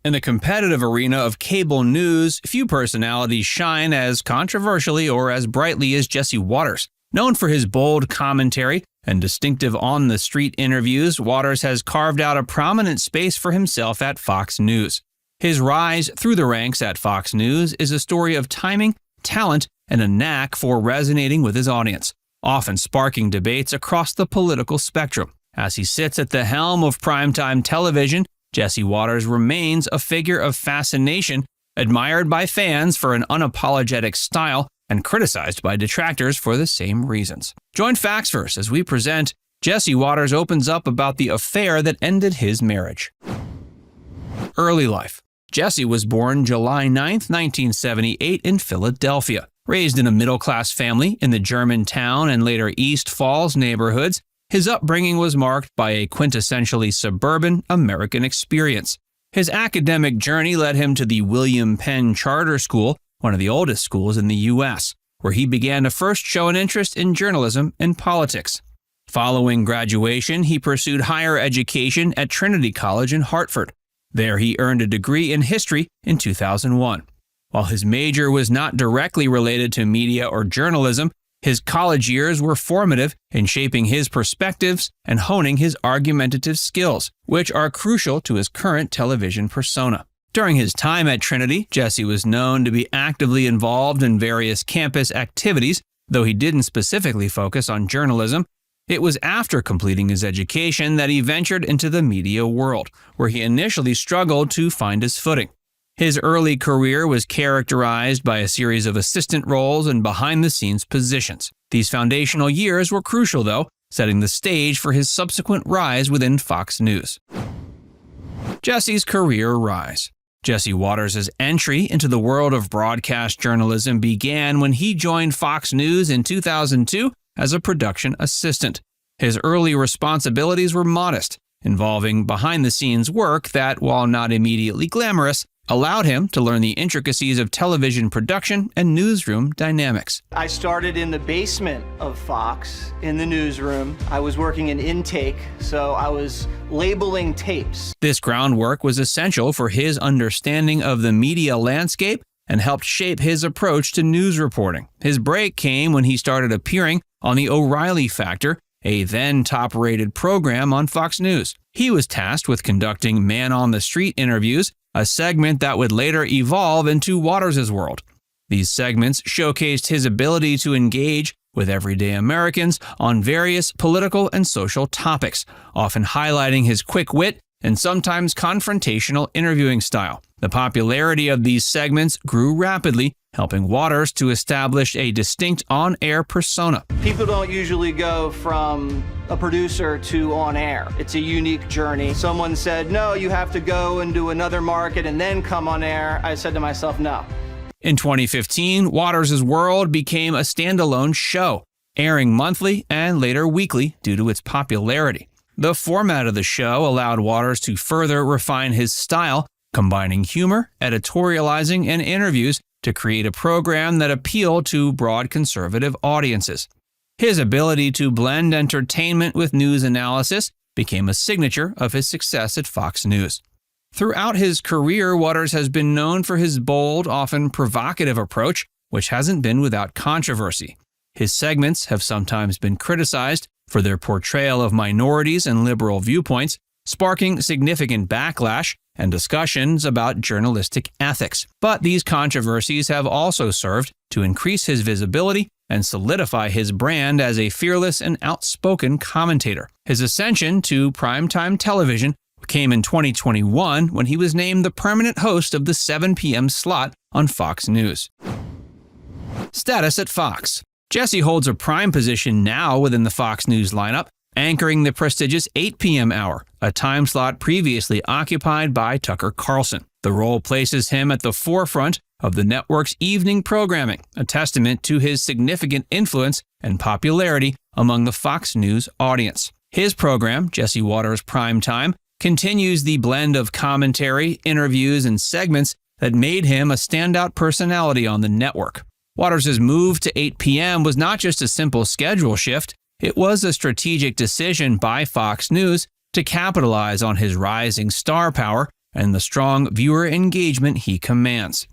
In the competitive arena of cable news, few personalities shine as controversially or as brightly as Jesse Watters. Known for his bold commentary and distinctive on-the-street interviews, Watters has carved out a prominent space for himself at Fox News. His rise through the ranks at Fox News is a story of timing, talent, and a knack for resonating with his audience, often sparking debates across the political spectrum. As he sits at the helm of primetime television, Jesse Watters remains a figure of fascination, admired by fans for an unapologetic style and criticized by detractors for the same reasons. Join FactsVerse as we present Jesse Watters opens up about the affair that ended his marriage. Early life. Jesse was born July 9, 1978 in Philadelphia. Raised in a middle-class family in the Germantown and later East Falls neighborhoods, his upbringing was marked by a quintessentially suburban American experience. His academic journey led him to the William Penn Charter School, one of the oldest schools in the U.S., where he began to first show an interest in journalism and politics. Following graduation, he pursued higher education at Trinity College in Hartford. There he earned a degree in history in 2001. While his major was not directly related to media or journalism, his college years were formative in shaping his perspectives and honing his argumentative skills, which are crucial to his current television persona. During his time at Trinity, Jesse was known to be actively involved in various campus activities, though he didn't specifically focus on journalism. It was after completing his education that he ventured into the media world, where he initially struggled to find his footing. His early career was characterized by a series of assistant roles and behind-the-scenes positions. These foundational years were crucial, though, setting the stage for his subsequent rise within Fox News. Jesse's career rise. Jesse Watters' entry into the world of broadcast journalism began when he joined Fox News in 2002 as a production assistant. His early responsibilities were modest, involving behind-the-scenes work that, while not immediately glamorous, allowed him to learn the intricacies of television production and newsroom dynamics. I started in the basement of Fox, in the newsroom. I was working in intake, so I was labeling tapes. This groundwork was essential for his understanding of the media landscape and helped shape his approach to news reporting. His break came when he started appearing on The O'Reilly Factor, a then top-rated program on Fox News. He was tasked with conducting man-on-the-street interviews, a segment that would later evolve into Watters' World. These segments showcased his ability to engage with everyday Americans on various political and social topics, often highlighting his quick wit and sometimes confrontational interviewing style. The popularity of these segments grew rapidly, helping Watters to establish a distinct on-air persona. People don't usually go from a producer to on air. It's a unique journey. Someone said, no, you have to go and do another market and then come on air. I said to myself, no. In 2015, Watters' World became a standalone show, airing monthly and later weekly due to its popularity. The format of the show allowed Watters to further refine his style, combining humor, editorializing, and interviews to create a program that appealed to broad conservative audiences. His ability to blend entertainment with news analysis became a signature of his success at Fox News. Throughout his career, Watters has been known for his bold, often provocative approach, which hasn't been without controversy. His segments have sometimes been criticized for their portrayal of minorities and liberal viewpoints, sparking significant backlash and discussions about journalistic ethics. But these controversies have also served to increase his visibility and solidify his brand as a fearless and outspoken commentator. His ascension to primetime television came in 2021 when he was named the permanent host of the 7 p.m. slot on Fox News. Status at Fox. Jesse holds a prime position now within the Fox News lineup, anchoring the prestigious 8 p.m. hour, a time slot previously occupied by Tucker Carlson. The role places him at the forefront of the network's evening programming, a testament to his significant influence and popularity among the Fox News audience. His program, Jesse Watters Prime Time, continues the blend of commentary, interviews, and segments that made him a standout personality on the network. Watters' move to 8 p.m. was not just a simple schedule shift, it was a strategic decision by Fox News to capitalize on his rising star power and the strong viewer engagement he commands.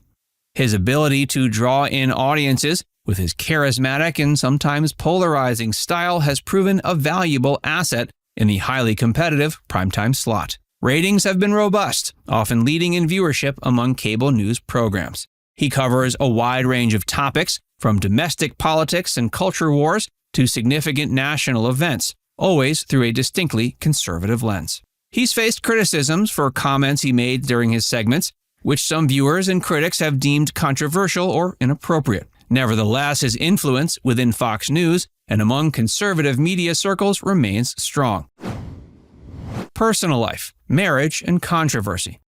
His ability to draw in audiences with his charismatic and sometimes polarizing style has proven a valuable asset in the highly competitive primetime slot. Ratings have been robust, often leading in viewership among cable news programs. He covers a wide range of topics, from domestic politics and culture wars to significant national events, always through a distinctly conservative lens. He's faced criticisms for comments he made during his segments, which some viewers and critics have deemed controversial or inappropriate. Nevertheless, his influence within Fox News and among conservative media circles remains strong. Personal life, marriage, and controversy.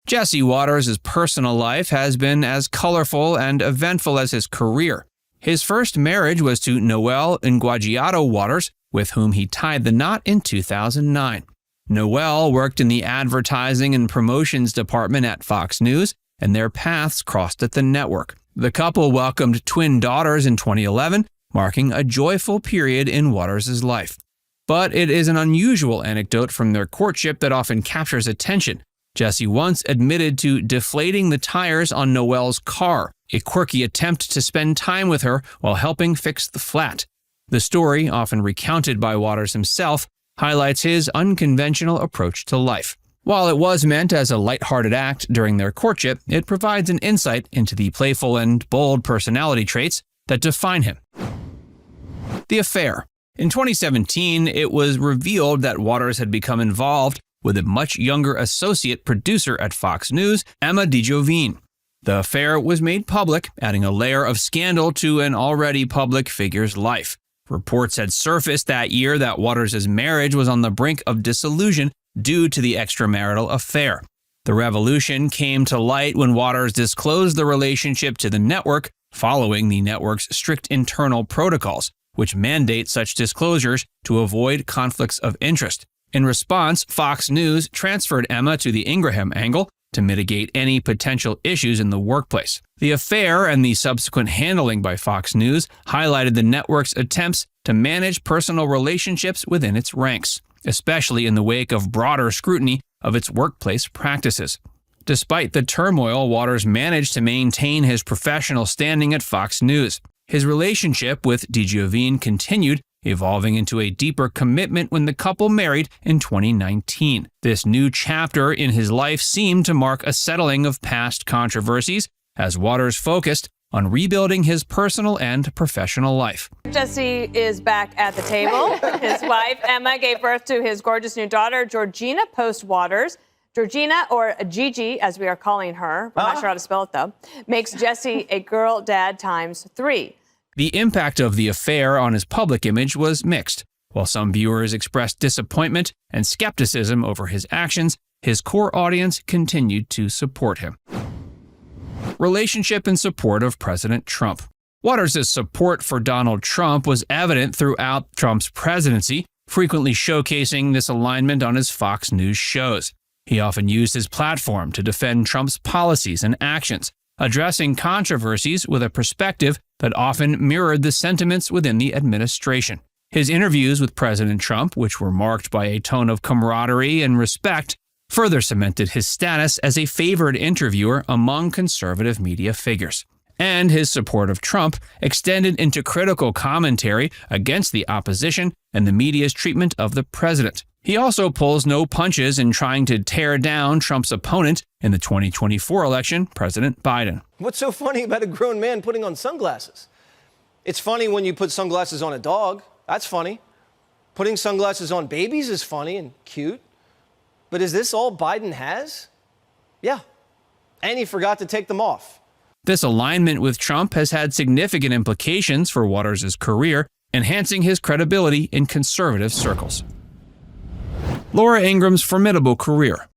Jesse Waters' personal life has been as colorful and eventful as his career. His first marriage was to Noelle Nguadjiato Waters, with whom he tied the knot in 2009. Noelle worked in the advertising and promotions department at Fox News, and their paths crossed at the network. The couple welcomed twin daughters in 2011, marking a joyful period in Waters' life. But it is an unusual anecdote from their courtship that often captures attention. Jesse once admitted to deflating the tires on Noelle's car, a quirky attempt to spend time with her while helping fix the flat. The story, often recounted by Waters himself, highlights his unconventional approach to life. While it was meant as a lighthearted act during their courtship, it provides an insight into the playful and bold personality traits that define him. The affair. In 2017, it was revealed that Waters had become involved with a much younger associate producer at Fox News, Emma DiGiovine. The affair was made public, adding a layer of scandal to an already public figure's life. Reports had surfaced that year that Waters' marriage was on the brink of dissolution due to the extramarital affair. The revolution came to light when Waters disclosed the relationship to the network following the network's strict internal protocols, which mandate such disclosures to avoid conflicts of interest. In response, Fox News transferred Emma to the Ingraham angle to mitigate any potential issues in the workplace. The affair and the subsequent handling by Fox News highlighted the network's attempts to manage personal relationships within its ranks, especially in the wake of broader scrutiny of its workplace practices. Despite the turmoil, Waters managed to maintain his professional standing at Fox News. His relationship with DiGiovine continued, evolving into a deeper commitment when the couple married in 2019. This new chapter in his life seemed to mark a settling of past controversies as Waters focused on rebuilding his personal and professional life. Jesse is back at the table. His wife, Emma, gave birth to his gorgeous new daughter, Georgina Post-Waters. Georgina, or Gigi, as we are calling her, we're not sure how to spell it though, makes Jesse a girl dad times 3. The impact of the affair on his public image was mixed. While some viewers expressed disappointment and skepticism over his actions, his core audience continued to support him. Relationship and support of President Trump. Waters' support for Donald Trump was evident throughout Trump's presidency, frequently showcasing this alignment on his Fox News shows. He often used his platform to defend Trump's policies and actions, addressing controversies with a perspective that often mirrored the sentiments within the administration. His interviews with President Trump, which were marked by a tone of camaraderie and respect, further cemented his status as a favored interviewer among conservative media figures. And his support of Trump extended into critical commentary against the opposition and the media's treatment of the president. He also pulls no punches in trying to tear down Trump's opponent in the 2024 election, President Biden. What's so funny about a grown man putting on sunglasses? It's funny when you put sunglasses on a dog. That's funny. Putting sunglasses on babies is funny and cute. But is this all Biden has? Yeah. And he forgot to take them off. This alignment with Trump has had significant implications for Waters' career, enhancing his credibility in conservative circles. Laura Ingraham's formidable career.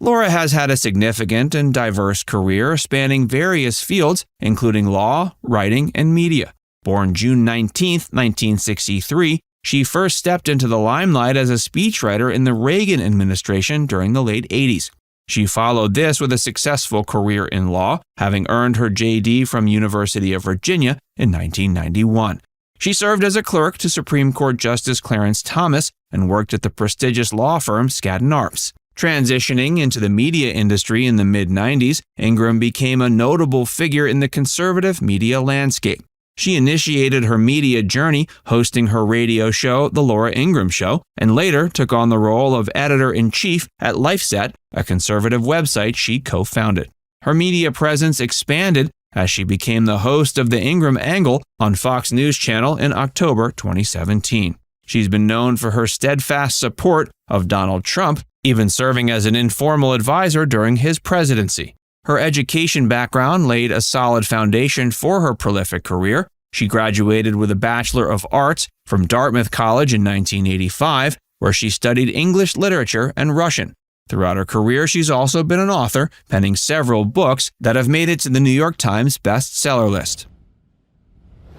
Laura has had a significant and diverse career spanning various fields, including law, writing, and media. Born June 19, 1963, she first stepped into the limelight as a speechwriter in the Reagan administration during the late 80s. She followed this with a successful career in law, having earned her JD from University of Virginia in 1991. She served as a clerk to Supreme Court Justice Clarence Thomas and worked at the prestigious law firm Skadden Arps. Transitioning into the media industry in the mid-90s, Ingram became a notable figure in the conservative media landscape. She initiated her media journey hosting her radio show, The Laura Ingraham Show, and later took on the role of editor-in-chief at LifeSet, a conservative website she co-founded. Her media presence expanded as she became the host of The Ingraham Angle on Fox News Channel in October 2017. She's been known for her steadfast support of Donald Trump, even serving as an informal advisor during his presidency. Her education background laid a solid foundation for her prolific career. She graduated with a Bachelor of Arts from Dartmouth College in 1985, where she studied English literature and Russian. Throughout her career, she's also been an author, penning several books that have made it to the New York Times bestseller list.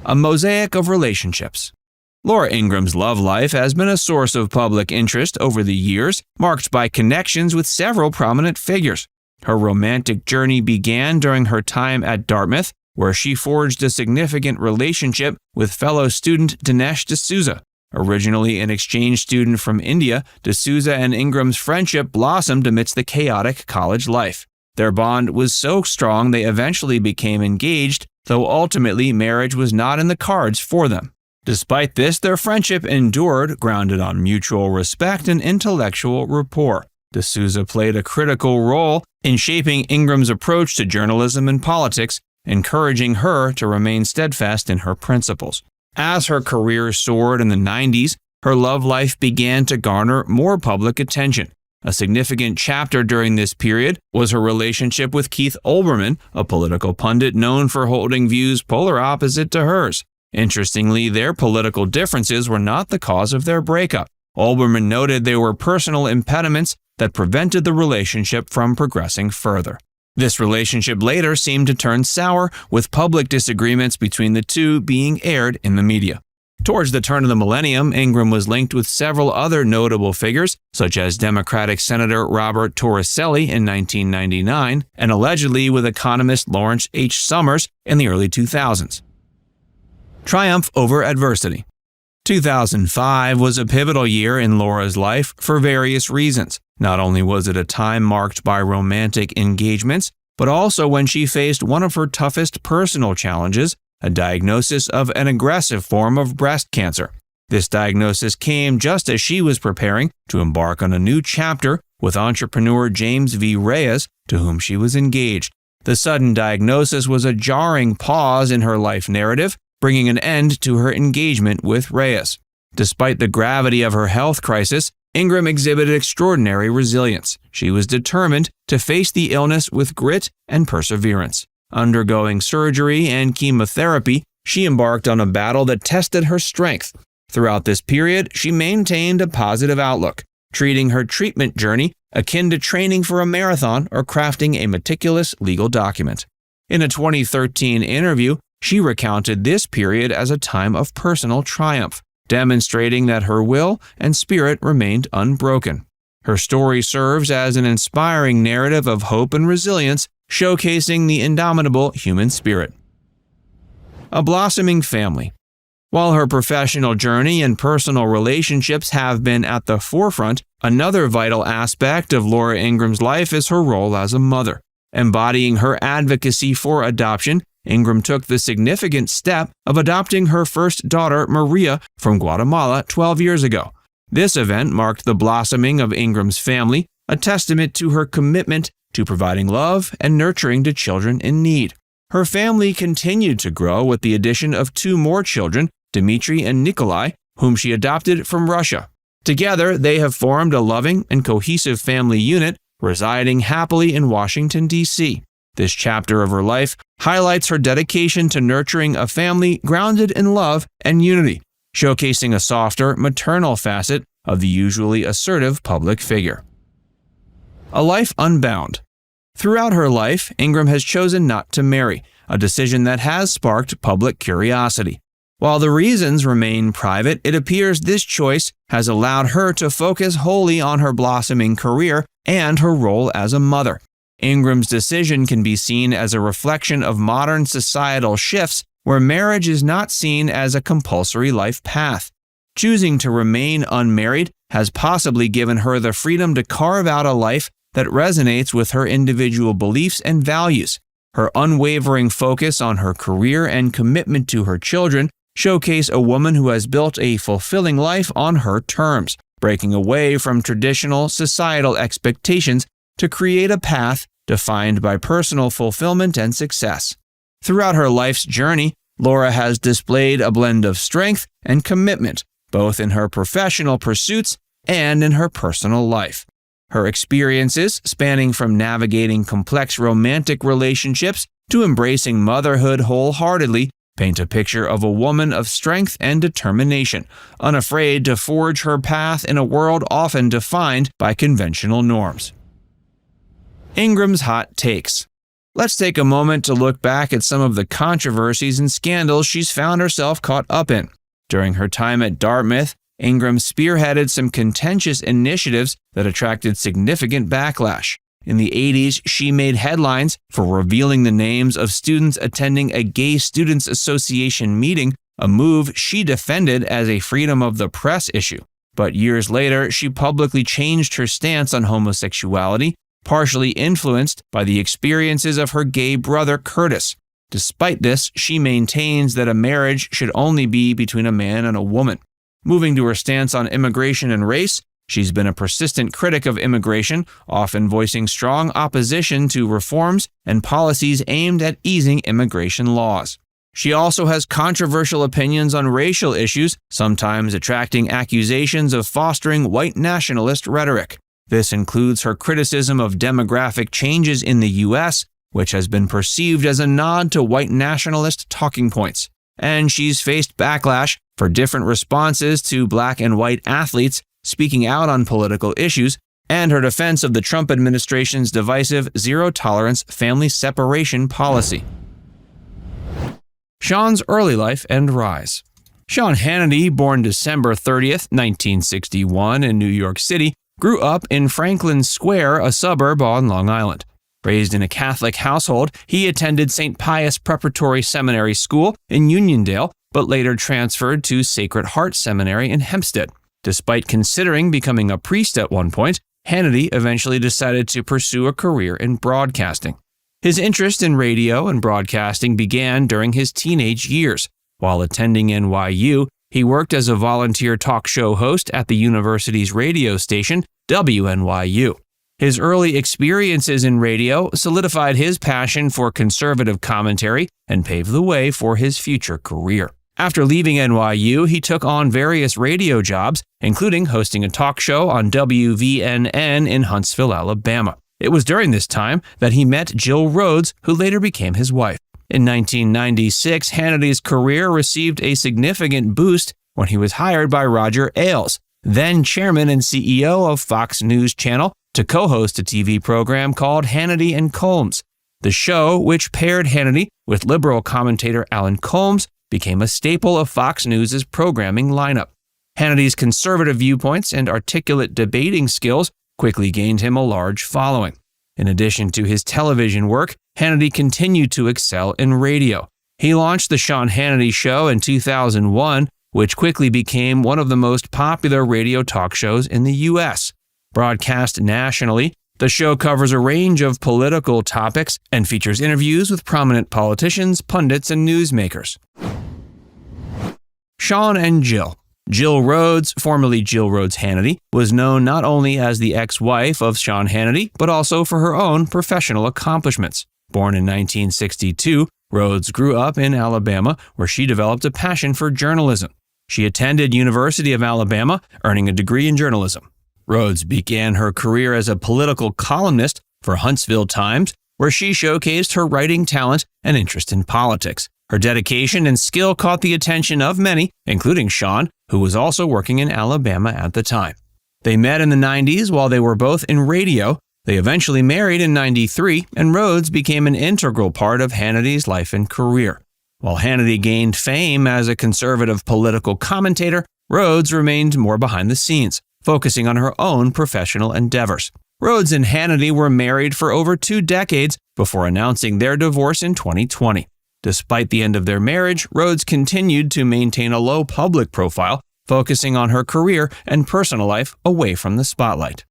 A mosaic of relationships. Laura Ingraham's love life has been a source of public interest over the years, marked by connections with several prominent figures. Her romantic journey began during her time at Dartmouth, where she forged a significant relationship with fellow student Dinesh D'Souza. Originally an exchange student from India, D'Souza and Ingraham's friendship blossomed amidst the chaotic college life. Their bond was so strong they eventually became engaged, though ultimately marriage was not in the cards for them. Despite this, their friendship endured, grounded on mutual respect and intellectual rapport. D'Souza played a critical role in shaping Ingraham's approach to journalism and politics, encouraging her to remain steadfast in her principles. As her career soared in the 90s, her love life began to garner more public attention. A significant chapter during this period was her relationship with Keith Olbermann, a political pundit known for holding views polar opposite to hers. Interestingly, their political differences were not the cause of their breakup. Olbermann noted there were personal impediments that prevented the relationship from progressing further. This relationship later seemed to turn sour, with public disagreements between the two being aired in the media. Towards the turn of the millennium, Ingraham was linked with several other notable figures, such as Democratic Senator Robert Torricelli in 1999 and allegedly with economist Lawrence H. Summers in the early 2000s. Triumph over adversity. 2005 was a pivotal year in Laura's life for various reasons. Not only was it a time marked by romantic engagements, but also when she faced one of her toughest personal challenges, a diagnosis of an aggressive form of breast cancer. This diagnosis came just as she was preparing to embark on a new chapter with entrepreneur James V. Reyes, to whom she was engaged. The sudden diagnosis was a jarring pause in her life narrative, bringing an end to her engagement with Reyes. Despite the gravity of her health crisis, Ingraham exhibited extraordinary resilience. She was determined to face the illness with grit and perseverance. Undergoing surgery and chemotherapy, she embarked on a battle that tested her strength. Throughout this period, she maintained a positive outlook, treating her treatment journey akin to training for a marathon or crafting a meticulous legal document. In a 2013 interview, she recounted this period as a time of personal triumph, demonstrating that her will and spirit remained unbroken. Her story serves as an inspiring narrative of hope and resilience, showcasing the indomitable human spirit. A blossoming family. While her professional journey and personal relationships have been at the forefront, another vital aspect of Laura Ingraham's life is her role as a mother. Embodying her advocacy for adoption, Ingraham took the significant step of adopting her first daughter, Maria, from Guatemala 12 years ago. This event marked the blossoming of Ingraham's family, a testament to her commitment to providing love and nurturing to children in need. Her family continued to grow with the addition of 2 more children, Dmitry and Nikolai, whom she adopted from Russia. Together, they have formed a loving and cohesive family unit, residing happily in Washington, D.C. This chapter of her life highlights her dedication to nurturing a family grounded in love and unity, showcasing a softer, maternal facet of the usually assertive public figure. A life unbound. Throughout her life, Ingraham has chosen not to marry, a decision that has sparked public curiosity. While the reasons remain private, it appears this choice has allowed her to focus wholly on her blossoming career and her role as a mother. Ingraham's decision can be seen as a reflection of modern societal shifts where marriage is not seen as a compulsory life path. Choosing to remain unmarried has possibly given her the freedom to carve out a life that resonates with her individual beliefs and values. Her unwavering focus on her career and commitment to her children showcase a woman who has built a fulfilling life on her terms, breaking away from traditional societal expectations to create a path defined by personal fulfillment and success. Throughout her life's journey, Laura has displayed a blend of strength and commitment, both in her professional pursuits and in her personal life. Her experiences, spanning from navigating complex romantic relationships to embracing motherhood wholeheartedly, paint a picture of a woman of strength and determination, unafraid to forge her path in a world often defined by conventional norms. Ingram's hot takes. Let's take a moment to look back at some of the controversies and scandals she's found herself caught up in. During her time at Dartmouth, Ingram spearheaded some contentious initiatives that attracted significant backlash. In the 80s, she made headlines for revealing the names of students attending a Gay Students Association meeting, a move she defended as a freedom of the press issue. But years later, she publicly changed her stance on homosexuality, partially influenced by the experiences of her gay brother Curtis. Despite this, she maintains that a marriage should only be between a man and a woman. Moving to her stance on immigration and race, she's been a persistent critic of immigration, often voicing strong opposition to reforms and policies aimed at easing immigration laws. She also has controversial opinions on racial issues, sometimes attracting accusations of fostering white nationalist rhetoric. This includes her criticism of demographic changes in the U.S., which has been perceived as a nod to white nationalist talking points. And she's faced backlash for different responses to black and white athletes speaking out on political issues, and her defense of the Trump administration's divisive zero-tolerance family separation policy. Sean's early life and rise. Sean Hannity, born December 30th, 1961 in New York City, grew up in Franklin Square, a suburb on Long Island. Raised in a Catholic household, he attended St. Pius Preparatory Seminary School in Uniondale, but later transferred to Sacred Heart Seminary in Hempstead. Despite considering becoming a priest at one point, Hannity eventually decided to pursue a career in broadcasting. His interest in radio and broadcasting began during his teenage years. While attending NYU, he worked as a volunteer talk show host at the university's radio station, WNYU. His early experiences in radio solidified his passion for conservative commentary and paved the way for his future career. After leaving NYU, he took on various radio jobs, including hosting a talk show on WVNN in Huntsville, Alabama. It was during this time that he met Jill Rhodes, who later became his wife. In 1996, Hannity's career received a significant boost when he was hired by Roger Ailes, then chairman and CEO of Fox News Channel, to co-host a TV program called Hannity and Colmes. The show, which paired Hannity with liberal commentator Alan Colmes, became a staple of Fox News' programming lineup. Hannity's conservative viewpoints and articulate debating skills quickly gained him a large following. In addition to his television work, Hannity continued to excel in radio. He launched The Sean Hannity Show in 2001, which quickly became one of the most popular radio talk shows in the U.S. Broadcast nationally, the show covers a range of political topics and features interviews with prominent politicians, pundits, and newsmakers. Sean and Jill. Jill Rhodes, formerly Jill Rhodes Hannity, was known not only as the ex-wife of Sean Hannity, but also for her own professional accomplishments. Born in 1962, Rhodes grew up in Alabama, where she developed a passion for journalism. She attended University of Alabama, earning a degree in journalism. Rhodes began her career as a political columnist for Huntsville Times, where she showcased her writing talent and interest in politics. Her dedication and skill caught the attention of many, including Sean, who was also working in Alabama at the time. They met in the 90s while they were both in radio. They eventually married in 93, and Rhodes became an integral part of Hannity's life and career. While Hannity gained fame as a conservative political commentator, Rhodes remained more behind the scenes, focusing on her own professional endeavors. Rhodes and Hannity were married for over 2 decades before announcing their divorce in 2020. Despite the end of their marriage, Rhodes continued to maintain a low public profile, focusing on her career and personal life away from the spotlight.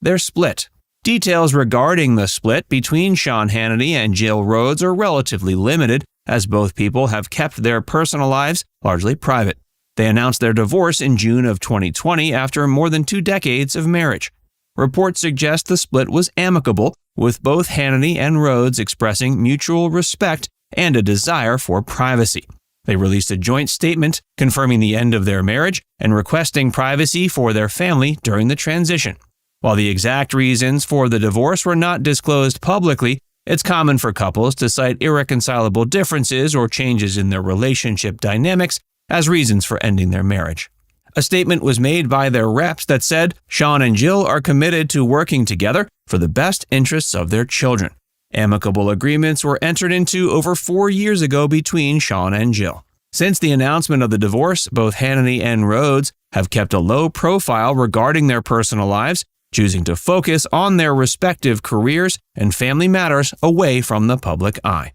They're split. Details regarding the split between Sean Hannity and Jill Rhodes are relatively limited, as both people have kept their personal lives largely private. They announced their divorce in June of 2020 after more than 2 decades of marriage. Reports suggest the split was amicable, with both Hannity and Rhodes expressing mutual respect and a desire for privacy. They released a joint statement confirming the end of their marriage and requesting privacy for their family during the transition. While the exact reasons for the divorce were not disclosed publicly, it's common for couples to cite irreconcilable differences or changes in their relationship dynamics as reasons for ending their marriage. A statement was made by their reps that said Sean and Jill are committed to working together for the best interests of their children. Amicable agreements were entered into over 4 years ago between Sean and Jill. Since the announcement of the divorce, both Hannity and Rhodes have kept a low profile regarding their personal lives, choosing to focus on their respective careers and family matters away from the public eye.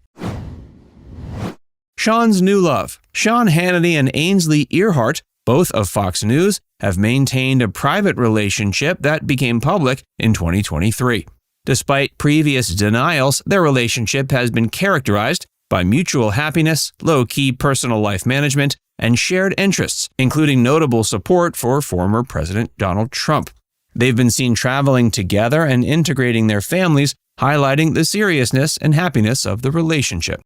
Sean's new love. Sean Hannity and Ainsley Earhart, both of Fox News, have maintained a private relationship that became public in 2023. Despite previous denials, their relationship has been characterized by mutual happiness, low-key personal life management, and shared interests, including notable support for former President Donald Trump. They've been seen traveling together and integrating their families, highlighting the seriousness and happiness of the relationship.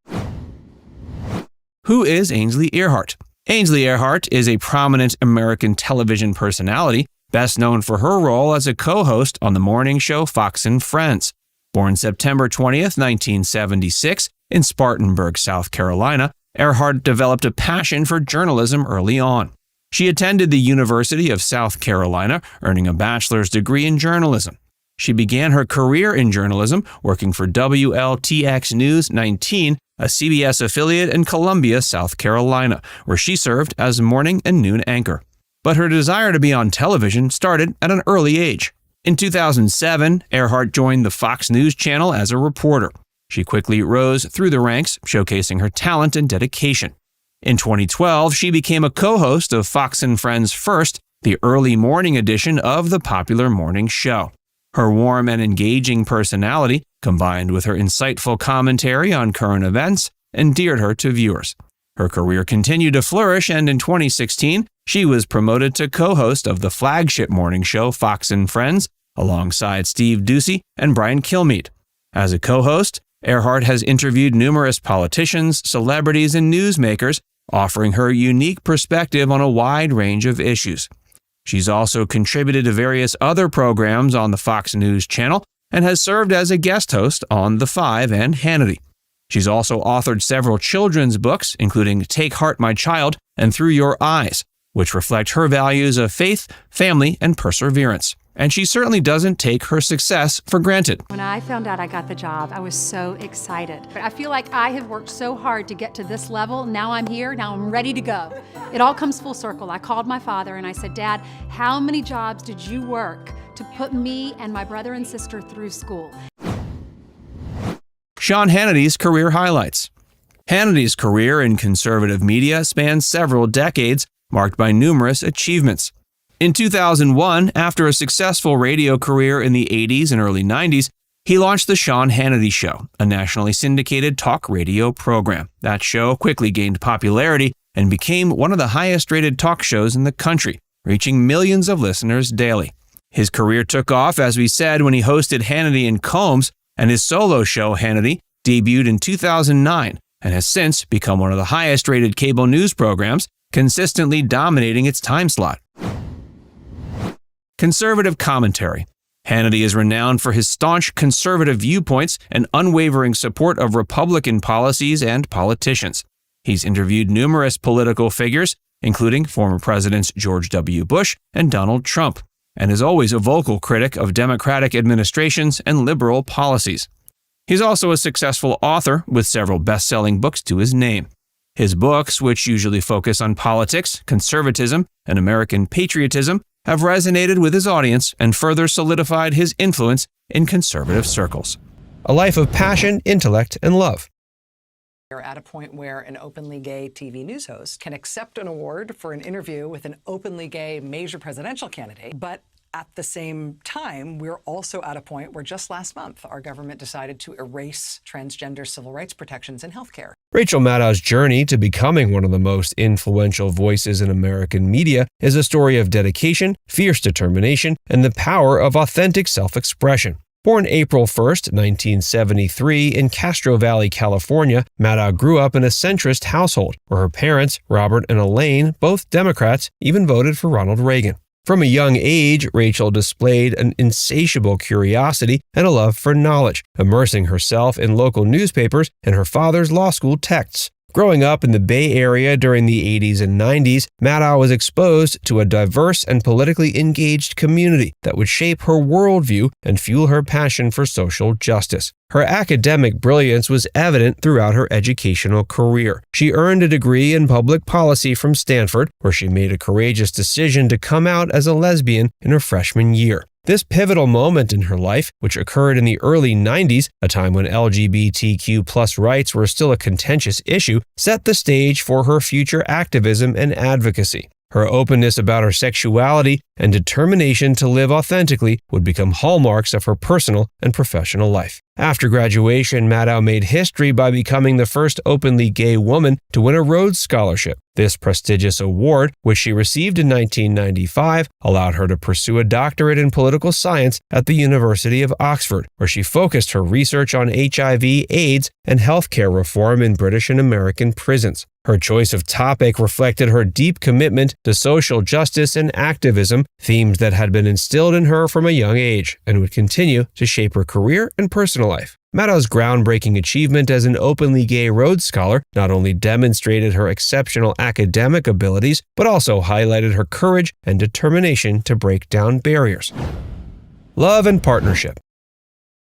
Who is Ainsley Earhart? Ainsley Earhart is a prominent American television personality, best known for her role as a co-host on the morning show Fox and Friends. Born September 20th, 1976, in Spartanburg, South Carolina, Earhart developed a passion for journalism early on. She attended the University of South Carolina, earning a bachelor's degree in journalism. She began her career in journalism working for WLTX News 19, a CBS affiliate in Columbia, South Carolina, where she served as morning and noon anchor. But her desire to be on television started at an early age. In 2007, Earhart joined the Fox News channel as a reporter. She quickly rose through the ranks, showcasing her talent and dedication. In 2012, she became a co-host of Fox and Friends First, the early morning edition of the popular morning show. Her warm and engaging personality, combined with her insightful commentary on current events, endeared her to viewers. Her career continued to flourish, and in 2016, she was promoted to co-host of the flagship morning show Fox and Friends, alongside Steve Doocy and Brian Kilmeade. As a co-host, Earhart has interviewed numerous politicians, celebrities, and newsmakers, offering her unique perspective on a wide range of issues. She's also contributed to various other programs on the Fox News channel and has served as a guest host on The Five and Hannity. She's also authored several children's books, including Take Heart, My Child and Through Your Eyes, which reflect her values of faith, family, and perseverance. And she certainly doesn't take her success for granted. When I found out I got the job, I was so excited. But I feel like I have worked so hard to get to this level. Now I'm here, now I'm ready to go. It all comes full circle. I called my father and I said, Dad, how many jobs did you work to put me and my brother and sister through school? Sean Hannity's career highlights. Hannity's career in conservative media spans several decades, marked by numerous achievements. In 2001, after a successful radio career in the 80s and early 90s, he launched The Sean Hannity Show, a nationally syndicated talk radio program. That show quickly gained popularity and became one of the highest-rated talk shows in the country, reaching millions of listeners daily. His career took off, as we said, when he hosted Hannity and Combs, and his solo show, Hannity, debuted in 2009 and has since become one of the highest-rated cable news programs, consistently dominating its time slot. Conservative commentary. Hannity is renowned for his staunch conservative viewpoints and unwavering support of Republican policies and politicians. He's interviewed numerous political figures, including former Presidents George W. Bush and Donald Trump, and is always a vocal critic of Democratic administrations and liberal policies. He's also a successful author with several best-selling books to his name. His books, which usually focus on politics, conservatism, and American patriotism, have resonated with his audience and further solidified his influence in conservative circles. A life of passion, intellect, and love. We're at a point where an openly gay TV news host can accept an award for an interview with an openly gay major presidential candidate, but at the same time, we're also at a point where just last month, our government decided to erase transgender civil rights protections in healthcare. Rachel Maddow's journey to becoming one of the most influential voices in American media is a story of dedication, fierce determination, and the power of authentic self-expression. Born April 1, 1973, in Castro Valley, California, Maddow grew up in a centrist household where her parents, Robert and Elaine, both Democrats, even voted for Ronald Reagan. From a young age, Rachel displayed an insatiable curiosity and a love for knowledge, immersing herself in local newspapers and her father's law school texts. Growing up in the Bay Area during the 80s and 90s, Maddow was exposed to a diverse and politically engaged community that would shape her worldview and fuel her passion for social justice. Her academic brilliance was evident throughout her educational career. She earned a degree in public policy from Stanford, where she made a courageous decision to come out as a lesbian in her freshman year. This pivotal moment in her life, which occurred in the early 90s, a time when LGBTQ+ rights were still a contentious issue, set the stage for her future activism and advocacy. Her openness about her sexuality and determination to live authentically would become hallmarks of her personal and professional life. After graduation, Maddow made history by becoming the first openly gay woman to win a Rhodes Scholarship. This prestigious award, which she received in 1995, allowed her to pursue a doctorate in political science at the University of Oxford, where she focused her research on HIV, AIDS, and healthcare reform in British and American prisons. Her choice of topic reflected her deep commitment to social justice and activism, themes that had been instilled in her from a young age and would continue to shape her career and personal life. Maddow's groundbreaking achievement as an openly gay Rhodes Scholar not only demonstrated her exceptional academic abilities, but also highlighted her courage and determination to break down barriers. Love and partnership.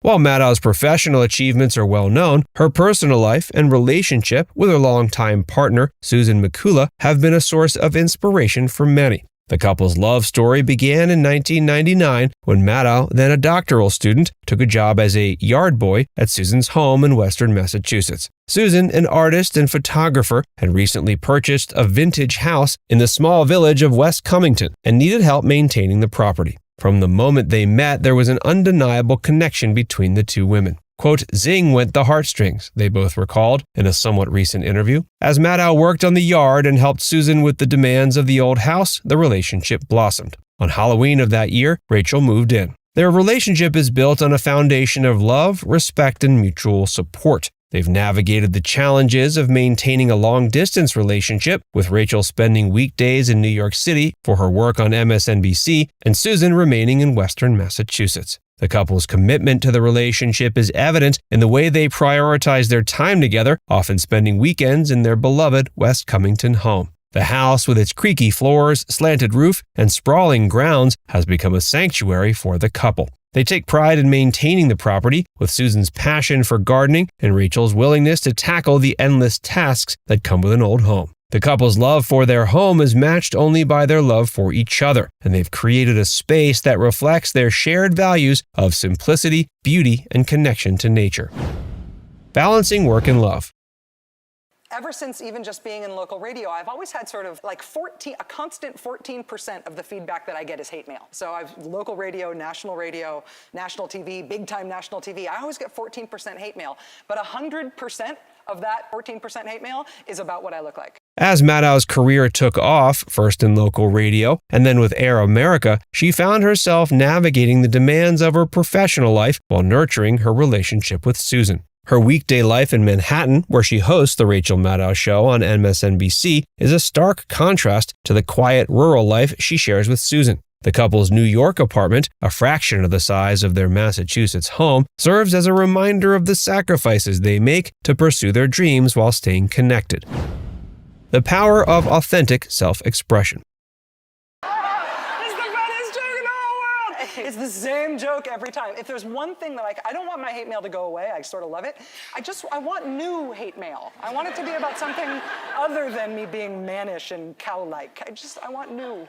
While Maddow's professional achievements are well known, her personal life and relationship with her longtime partner, Susan Mikula, have been a source of inspiration for many. The couple's love story began in 1999 when Maddow, then a doctoral student, took a job as a yard boy at Susan's home in Western Massachusetts. Susan, an artist and photographer, had recently purchased a vintage house in the small village of West Cummington and needed help maintaining the property. From the moment they met, there was an undeniable connection between the two women. Quote, "Zing went the heartstrings," they both recalled in a somewhat recent interview. As Maddow worked on the yard and helped Susan with the demands of the old house, the relationship blossomed. On Halloween of that year, Rachel moved in. Their relationship is built on a foundation of love, respect, and mutual support. They've navigated the challenges of maintaining a long-distance relationship, with Rachel spending weekdays in New York City for her work on MSNBC and Susan remaining in Western Massachusetts. The couple's commitment to the relationship is evident in the way they prioritize their time together, often spending weekends in their beloved West Cummington home. The house, with its creaky floors, slanted roof, and sprawling grounds, has become a sanctuary for the couple. They take pride in maintaining the property, with Susan's passion for gardening and Rachel's willingness to tackle the endless tasks that come with an old home. The couple's love for their home is matched only by their love for each other, and they've created a space that reflects their shared values of simplicity, beauty, and connection to nature. Balancing work and love. Ever since even just being in local radio, I've always had sort of like a constant 14% of the feedback that I get is hate mail. So I've local radio, national TV, big time national TV. I always get 14% hate mail, but 100% of that 14% hate mail is about what I look like. As Maddow's career took off, first in local radio and then with Air America, she found herself navigating the demands of her professional life while nurturing her relationship with Susan. Her weekday life in Manhattan, where she hosts The Rachel Maddow Show on MSNBC, is a stark contrast to the quiet rural life she shares with Susan. The couple's New York apartment, a fraction of the size of their Massachusetts home, serves as a reminder of the sacrifices they make to pursue their dreams while staying connected. The power of authentic self-expression. It's the same joke every time. If there's one thing that I don't want my hate mail to go away. I sort of love it. I want new hate mail. I want it to be about something other than me being mannish and cow-like. I want new.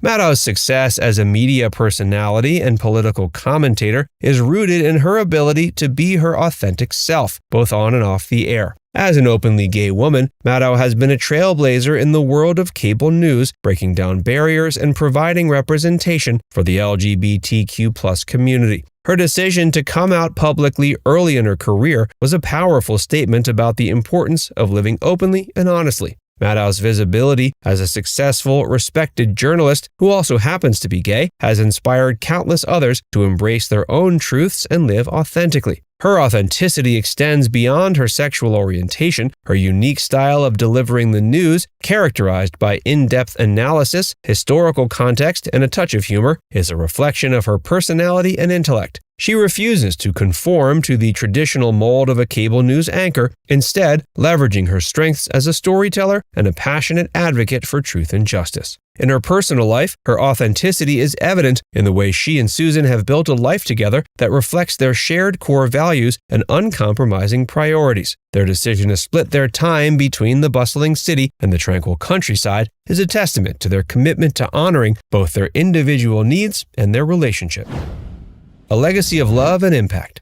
Maddow's success as a media personality and political commentator is rooted in her ability to be her authentic self, both on and off the air. As an openly gay woman, Maddow has been a trailblazer in the world of cable news, breaking down barriers and providing representation for the LGBTQ+ community. Her decision to come out publicly early in her career was a powerful statement about the importance of living openly and honestly. Maddow's visibility as a successful, respected journalist who also happens to be gay has inspired countless others to embrace their own truths and live authentically. Her authenticity extends beyond her sexual orientation. Her unique style of delivering the news, characterized by in-depth analysis, historical context, and a touch of humor, is a reflection of her personality and intellect. She refuses to conform to the traditional mold of a cable news anchor, instead leveraging her strengths as a storyteller and a passionate advocate for truth and justice. In her personal life, her authenticity is evident in the way she and Susan have built a life together that reflects their shared core values and uncompromising priorities. Their decision to split their time between the bustling city and the tranquil countryside is a testament to their commitment to honoring both their individual needs and their relationship. A legacy of love and impact.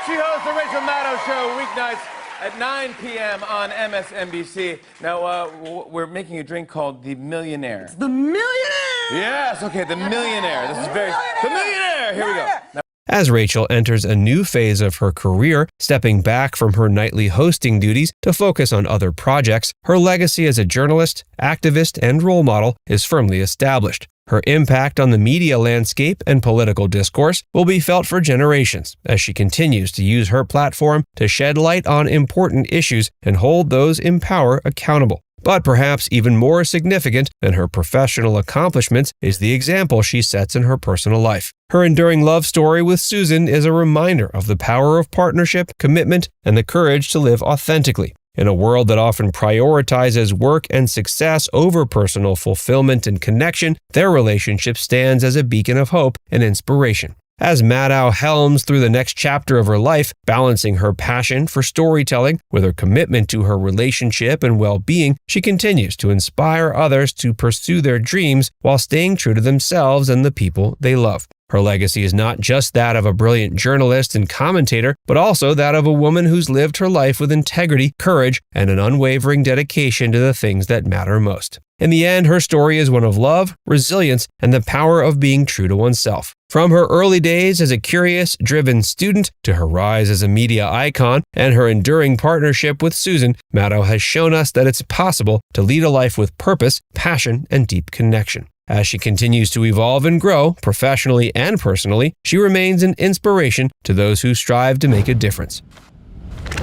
She hosts the Rachel Maddow Show weeknights at 9 p.m. on MSNBC. Now, we're making a drink called the Millionaire. The Millionaire! Yes, okay, the Millionaire. This is very... The Millionaire! Here we go. Now, As Rachel enters a new phase of her career, stepping back from her nightly hosting duties to focus on other projects, her legacy as a journalist, activist, and role model is firmly established. Her impact on the media landscape and political discourse will be felt for generations as she continues to use her platform to shed light on important issues and hold those in power accountable. But perhaps even more significant than her professional accomplishments is the example she sets in her personal life. Her enduring love story with Susan is a reminder of the power of partnership, commitment, and the courage to live authentically. In a world that often prioritizes work and success over personal fulfillment and connection, their relationship stands as a beacon of hope and inspiration. As Maddow helms through the next chapter of her life, balancing her passion for storytelling with her commitment to her relationship and well-being, she continues to inspire others to pursue their dreams while staying true to themselves and the people they love. Her legacy is not just that of a brilliant journalist and commentator, but also that of a woman who's lived her life with integrity, courage, and an unwavering dedication to the things that matter most. In the end, her story is one of love, resilience, and the power of being true to oneself. From her early days as a curious, driven student to her rise as a media icon and her enduring partnership with Susan, Maddow has shown us that it's possible to lead a life with purpose, passion, and deep connection. As she continues to evolve and grow, professionally and personally, she remains an inspiration to those who strive to make a difference.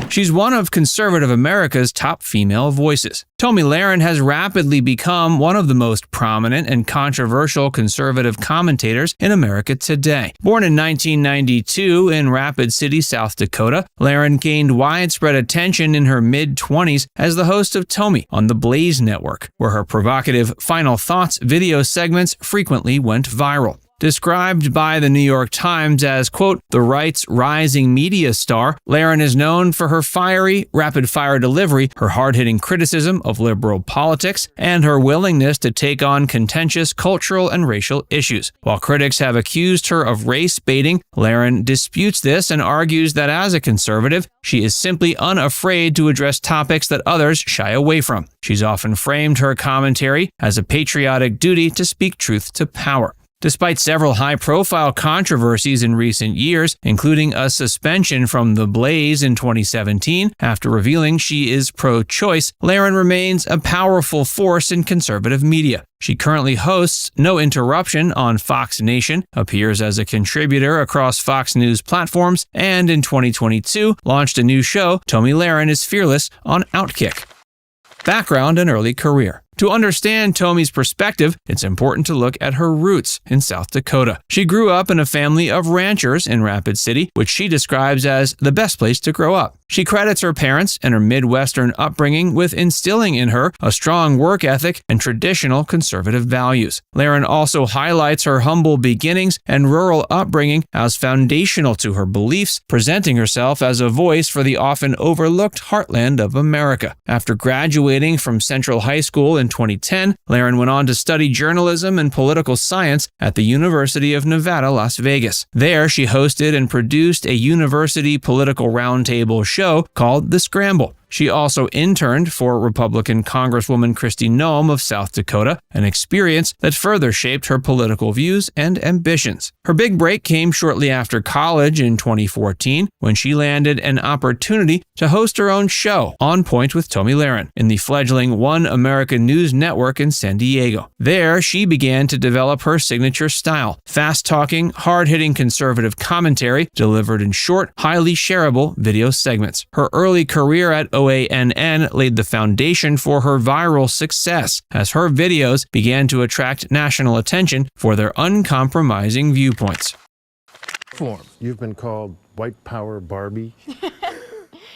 She's one of conservative America's top female voices. Tomi Lahren has rapidly become one of the most prominent and controversial conservative commentators in America today. Born in 1992 in Rapid City, South Dakota, Lahren gained widespread attention in her mid-20s as the host of Tomi on the Blaze Network, where her provocative Final Thoughts video segments frequently went viral. Described by the New York Times as, quote, the right's rising media star, Lahren is known for her fiery, rapid-fire delivery, her hard-hitting criticism of liberal politics, and her willingness to take on contentious cultural and racial issues. While critics have accused her of race baiting, Lahren disputes this and argues that as a conservative, she is simply unafraid to address topics that others shy away from. She's often framed her commentary as a patriotic duty to speak truth to power. Despite several high-profile controversies in recent years, including a suspension from The Blaze in 2017 after revealing she is pro-choice, Lahren remains a powerful force in conservative media. She currently hosts No Interruption on Fox Nation, appears as a contributor across Fox News platforms, and in 2022 launched a new show, Tomi Lahren is Fearless, on Outkick. Background and early career. To understand Tomi's perspective, it's important to look at her roots in South Dakota. She grew up in a family of ranchers in Rapid City, which she describes as the best place to grow up. She credits her parents and her Midwestern upbringing with instilling in her a strong work ethic and traditional conservative values. Laren also highlights her humble beginnings and rural upbringing as foundational to her beliefs, presenting herself as a voice for the often overlooked heartland of America. After graduating from Central High School in 2010, Laren went on to study journalism and political science at the University of Nevada, Las Vegas. There, she hosted and produced a university political roundtable show called The Scramble. She also interned for Republican Congresswoman Kristi Noem of South Dakota, an experience that further shaped her political views and ambitions. Her big break came shortly after college in 2014, when she landed an opportunity to host her own show, On Point with Tomi Lahren, in the fledgling One American News Network in San Diego. There, she began to develop her signature style, fast-talking, hard-hitting conservative commentary delivered in short, highly shareable video segments. Her early career at OANN laid the foundation for her viral success, as her videos began to attract national attention for their uncompromising viewpoints. You've been called White Power Barbie.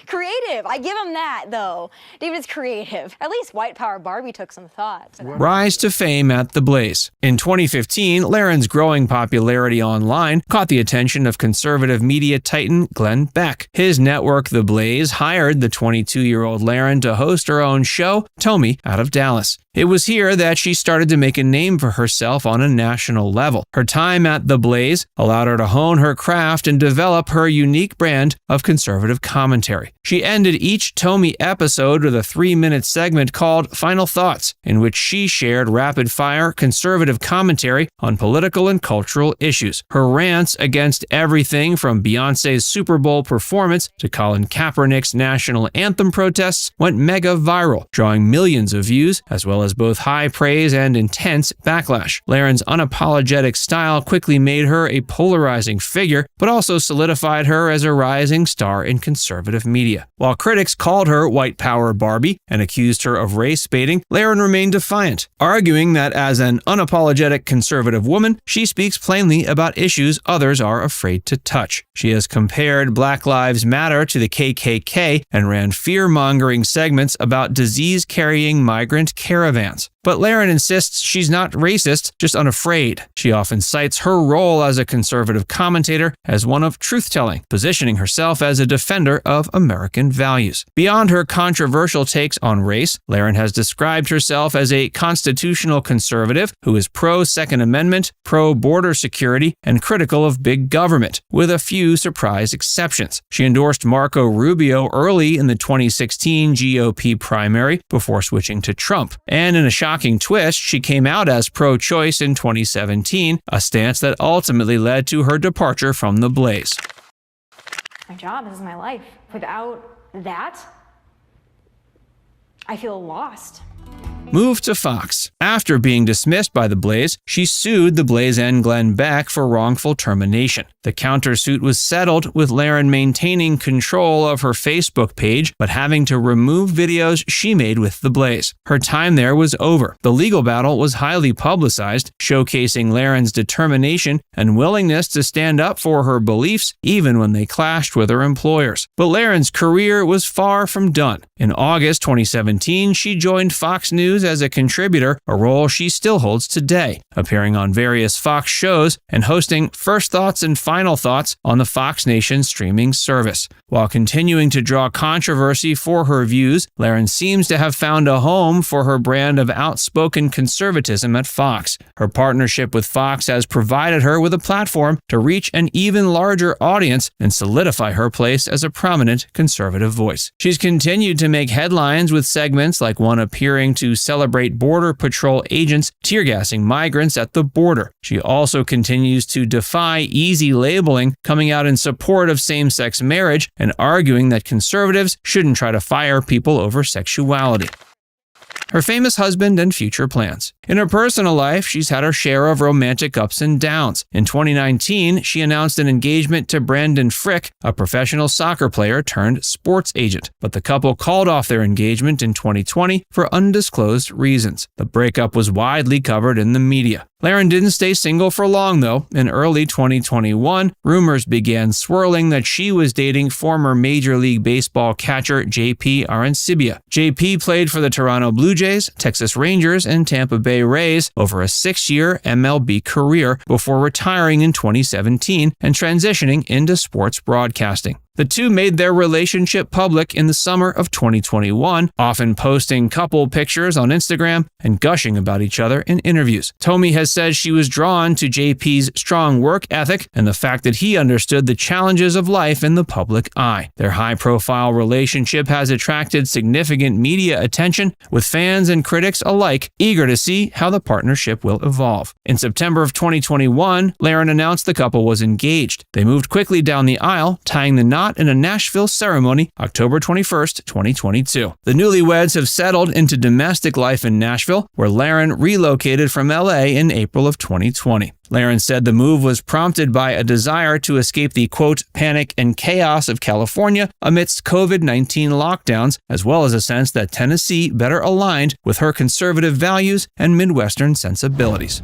Creative. I give him that, though. David's creative. At least White Power Barbie took some thought. Rise to fame at The Blaze. In 2015, Laren's growing popularity online caught the attention of conservative media titan Glenn Beck. His network, The Blaze, hired the 22-year-old Laren to host her own show, Tomi, out of Dallas. It was here that she started to make a name for herself on a national level. Her time at The Blaze allowed her to hone her craft and develop her unique brand of conservative commentary. She ended each Tomi episode with a 3-minute segment called Final Thoughts, in which she shared rapid-fire conservative commentary on political and cultural issues. Her rants against everything from Beyoncé's Super Bowl performance to Colin Kaepernick's national anthem protests went mega viral, drawing millions of views as well as both high praise and intense backlash. Laren's unapologetic style quickly made her a polarizing figure, but also solidified her as a rising star in conservative media. While critics called her White Power Barbie and accused her of race baiting, Laren remained defiant, arguing that as an unapologetic conservative woman, she speaks plainly about issues others are afraid to touch. She has compared Black Lives Matter to the KKK and ran fear-mongering segments about disease-carrying migrant caravans. But Laren insists she's not racist, just unafraid. She often cites her role as a conservative commentator as one of truth-telling, positioning herself as a defender of American values. Beyond her controversial takes on race, Laren has described herself as a constitutional conservative who is pro-Second Amendment, pro-border security, and critical of big government, with a few surprise exceptions. She endorsed Marco Rubio early in the 2016 GOP primary before switching to Trump. And in a shocking twist, she came out as pro-choice in 2017, a stance that ultimately led to her departure from The Blaze. My job, this is my life. Without that, I feel lost. Moved to Fox. After being dismissed by The Blaze, she sued The Blaze and Glenn Beck for wrongful termination. The countersuit was settled, with Laren maintaining control of her Facebook page, but having to remove videos she made with The Blaze. Her time there was over. The legal battle was highly publicized, showcasing Laren's determination and willingness to stand up for her beliefs, even when they clashed with her employers. But Laren's career was far from done. In August 2017, she joined Fox News as a contributor, a role she still holds today, appearing on various Fox shows and hosting First Thoughts and Final Thoughts on the Fox Nation streaming service. While continuing to draw controversy for her views, Laren seems to have found a home for her brand of outspoken conservatism at Fox. Her partnership with Fox has provided her with a platform to reach an even larger audience and solidify her place as a prominent conservative voice. She's continued to make headlines with segments like one appearing to celebrate Border Patrol agents tear-gassing migrants at the border. She also continues to defy easy labeling, coming out in support of same-sex marriage and arguing that conservatives shouldn't try to fire people over sexuality. Her famous husband and future plans. In her personal life, she's had her share of romantic ups and downs. In 2019, she announced an engagement to Brandon Frick, a professional soccer player turned sports agent. But the couple called off their engagement in 2020 for undisclosed reasons. The breakup was widely covered in the media. Laren didn't stay single for long, though. In early 2021, rumors began swirling that she was dating former Major League Baseball catcher JP Arancibia. JP played for the Toronto Blue Jays, Texas Rangers, and Tampa Bay Rays over a 6-year MLB career before retiring in 2017 and transitioning into sports broadcasting. The two made their relationship public in the summer of 2021, often posting couple pictures on Instagram and gushing about each other in interviews. Tomi has said she was drawn to JP's strong work ethic and the fact that he understood the challenges of life in the public eye. Their high-profile relationship has attracted significant media attention, with fans and critics alike eager to see how the partnership will evolve. In September of 2021, Laren announced the couple was engaged. They moved quickly down the aisle, tying the knot in a Nashville ceremony October 21st, 2022. The newlyweds have settled into domestic life in Nashville, where Laren relocated from LA in April of 2020. Laren said the move was prompted by a desire to escape the, quote, panic and chaos of California amidst COVID-19 lockdowns, as well as a sense that Tennessee better aligned with her conservative values and Midwestern sensibilities.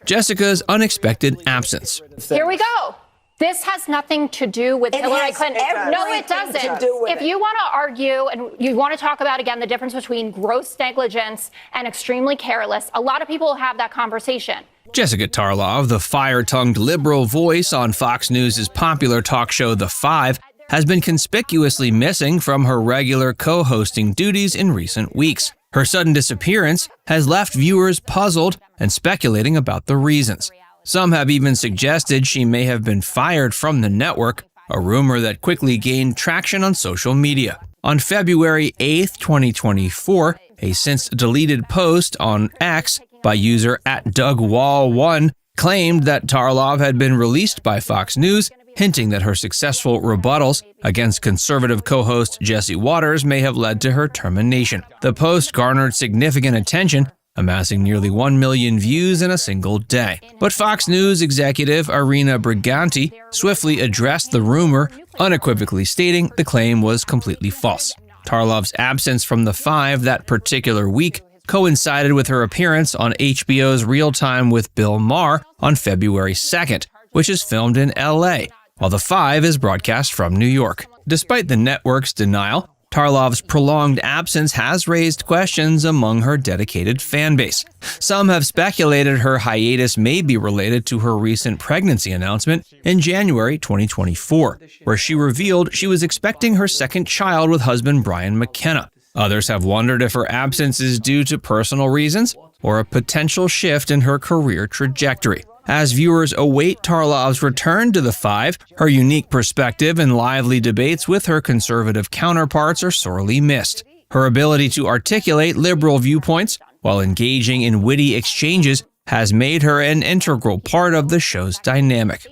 Jessica's unexpected absence. Here we go. This has nothing to do with Hillary Clinton. No, it doesn't. If you want to argue and you want to talk about, again, the difference between gross negligence and extremely careless, a lot of people have that conversation. Jessica Tarlov, the fire-tongued liberal voice on Fox News' popular talk show The Five, has been conspicuously missing from her regular co-hosting duties in recent weeks. Her sudden disappearance has left viewers puzzled and speculating about the reasons. Some have even suggested she may have been fired from the network, a rumor that quickly gained traction on social media. On February 8, 2024, a since-deleted post on X by user @DougWall1 claimed that Tarlov had been released by Fox News, hinting that her successful rebuttals against conservative co-host Jesse Waters may have led to her termination. The post garnered significant attention, amassing nearly 1 million views in a single day. But Fox News executive Irina Briganti swiftly addressed the rumor, unequivocally stating the claim was completely false. Tarlov's absence from The Five that particular week coincided with her appearance on HBO's Real Time with Bill Maher on February 2nd, which is filmed in LA, while The Five is broadcast from New York. Despite the network's denial, Tarlov's prolonged absence has raised questions among her dedicated fan base. Some have speculated her hiatus may be related to her recent pregnancy announcement in January 2024, where she revealed she was expecting her second child with husband Brian McKenna. Others have wondered if her absence is due to personal reasons or a potential shift in her career trajectory. As viewers await Tarlov's return to The Five, her unique perspective and lively debates with her conservative counterparts are sorely missed. Her ability to articulate liberal viewpoints while engaging in witty exchanges has made her an integral part of the show's dynamic.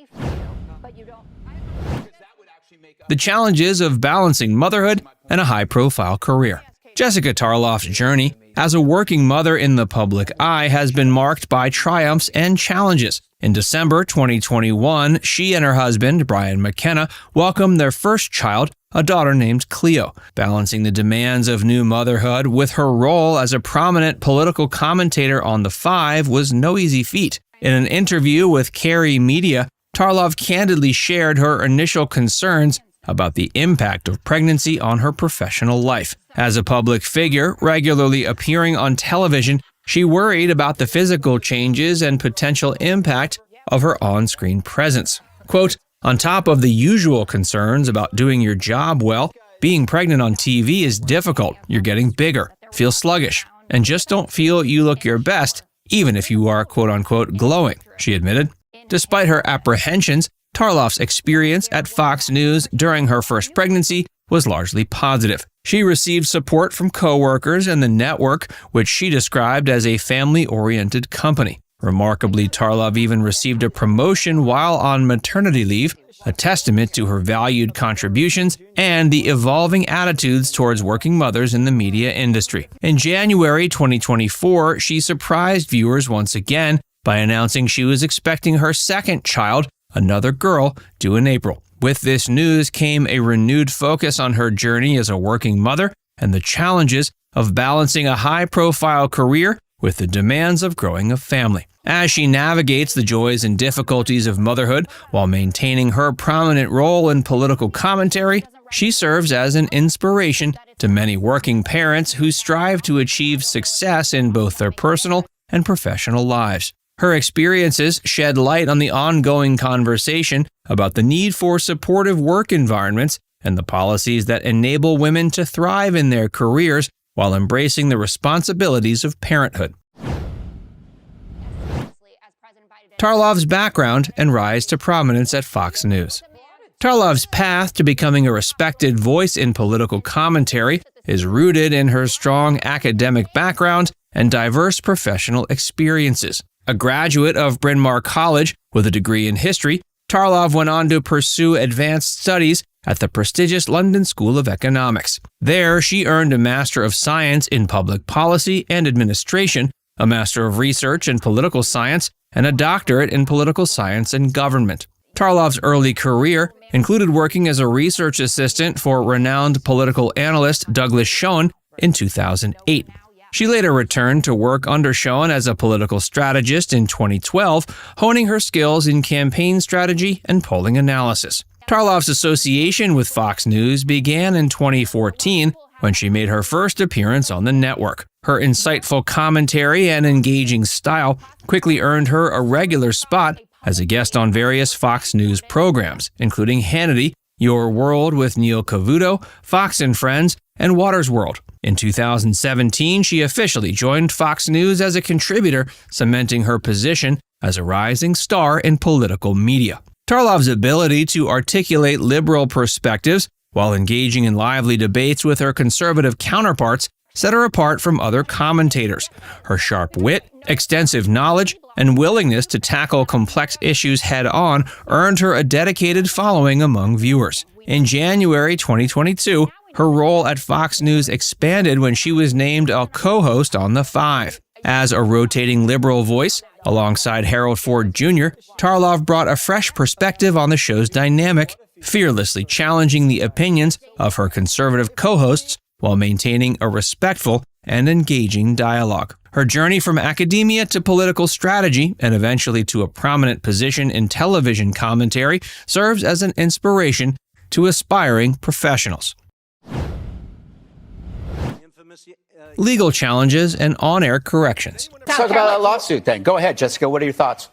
The challenges of balancing motherhood and a high-profile career. Jessica Tarlov's journey as a working mother in the public eye has been marked by triumphs and challenges. In December 2021, she and her husband, Brian McKenna, welcomed their first child, a daughter named Cleo. Balancing the demands of new motherhood with her role as a prominent political commentator on The Five was no easy feat. In an interview with Carey Media, Tarlov candidly shared her initial concerns about the impact of pregnancy on her professional life. As a public figure, regularly appearing on television, she worried about the physical changes and potential impact of her on-screen presence. Quote, "On top of the usual concerns about doing your job well, being pregnant on TV is difficult. You're getting bigger, feel sluggish, and just don't feel you look your best, even if you are quote-unquote glowing," she admitted. Despite her apprehensions, Tarlov's experience at Fox News during her first pregnancy was largely positive. She received support from coworkers and the network, which she described as a family-oriented company. Remarkably, Tarlov even received a promotion while on maternity leave, a testament to her valued contributions and the evolving attitudes towards working mothers in the media industry. In January 2024, she surprised viewers once again by announcing she was expecting her second child, another girl, due in April. With this news came a renewed focus on her journey as a working mother and the challenges of balancing a high-profile career with the demands of growing a family. As she navigates the joys and difficulties of motherhood while maintaining her prominent role in political commentary, she serves as an inspiration to many working parents who strive to achieve success in both their personal and professional lives. Her experiences shed light on the ongoing conversation about the need for supportive work environments and the policies that enable women to thrive in their careers while embracing the responsibilities of parenthood. Tarlov's background and rise to prominence at Fox News. Tarlov's path to becoming a respected voice in political commentary is rooted in her strong academic background and diverse professional experiences. A graduate of Bryn Mawr College with a degree in history, Tarlov went on to pursue advanced studies at the prestigious London School of Economics. There, she earned a Master of Science in Public Policy and Administration, a Master of Research in Political Science, and a doctorate in Political Science and Government. Tarlov's early career included working as a research assistant for renowned political analyst Douglas Schoen in 2008. She later returned to work under Schoen as a political strategist in 2012, honing her skills in campaign strategy and polling analysis. Tarlov's association with Fox News began in 2014 when she made her first appearance on the network. Her insightful commentary and engaging style quickly earned her a regular spot as a guest on various Fox News programs, including Hannity, Your World with Neil Cavuto, Fox and Friends, and Watters World. In 2017, she officially joined Fox News as a contributor, cementing her position as a rising star in political media. Tarlov's ability to articulate liberal perspectives while engaging in lively debates with her conservative counterparts set her apart from other commentators. Her sharp wit, extensive knowledge, and willingness to tackle complex issues head-on earned her a dedicated following among viewers. In January 2022, her role at Fox News expanded when she was named a co-host on The Five. As a rotating liberal voice, alongside Harold Ford Jr., Tarlov brought a fresh perspective on the show's dynamic, fearlessly challenging the opinions of her conservative co-hosts while maintaining a respectful and engaging dialogue. Her journey from academia to political strategy and eventually to a prominent position in television commentary serves as an inspiration to aspiring professionals. Legal challenges and on-air corrections. Let's talk about that lawsuit then. Go ahead, Jessica. What are your thoughts?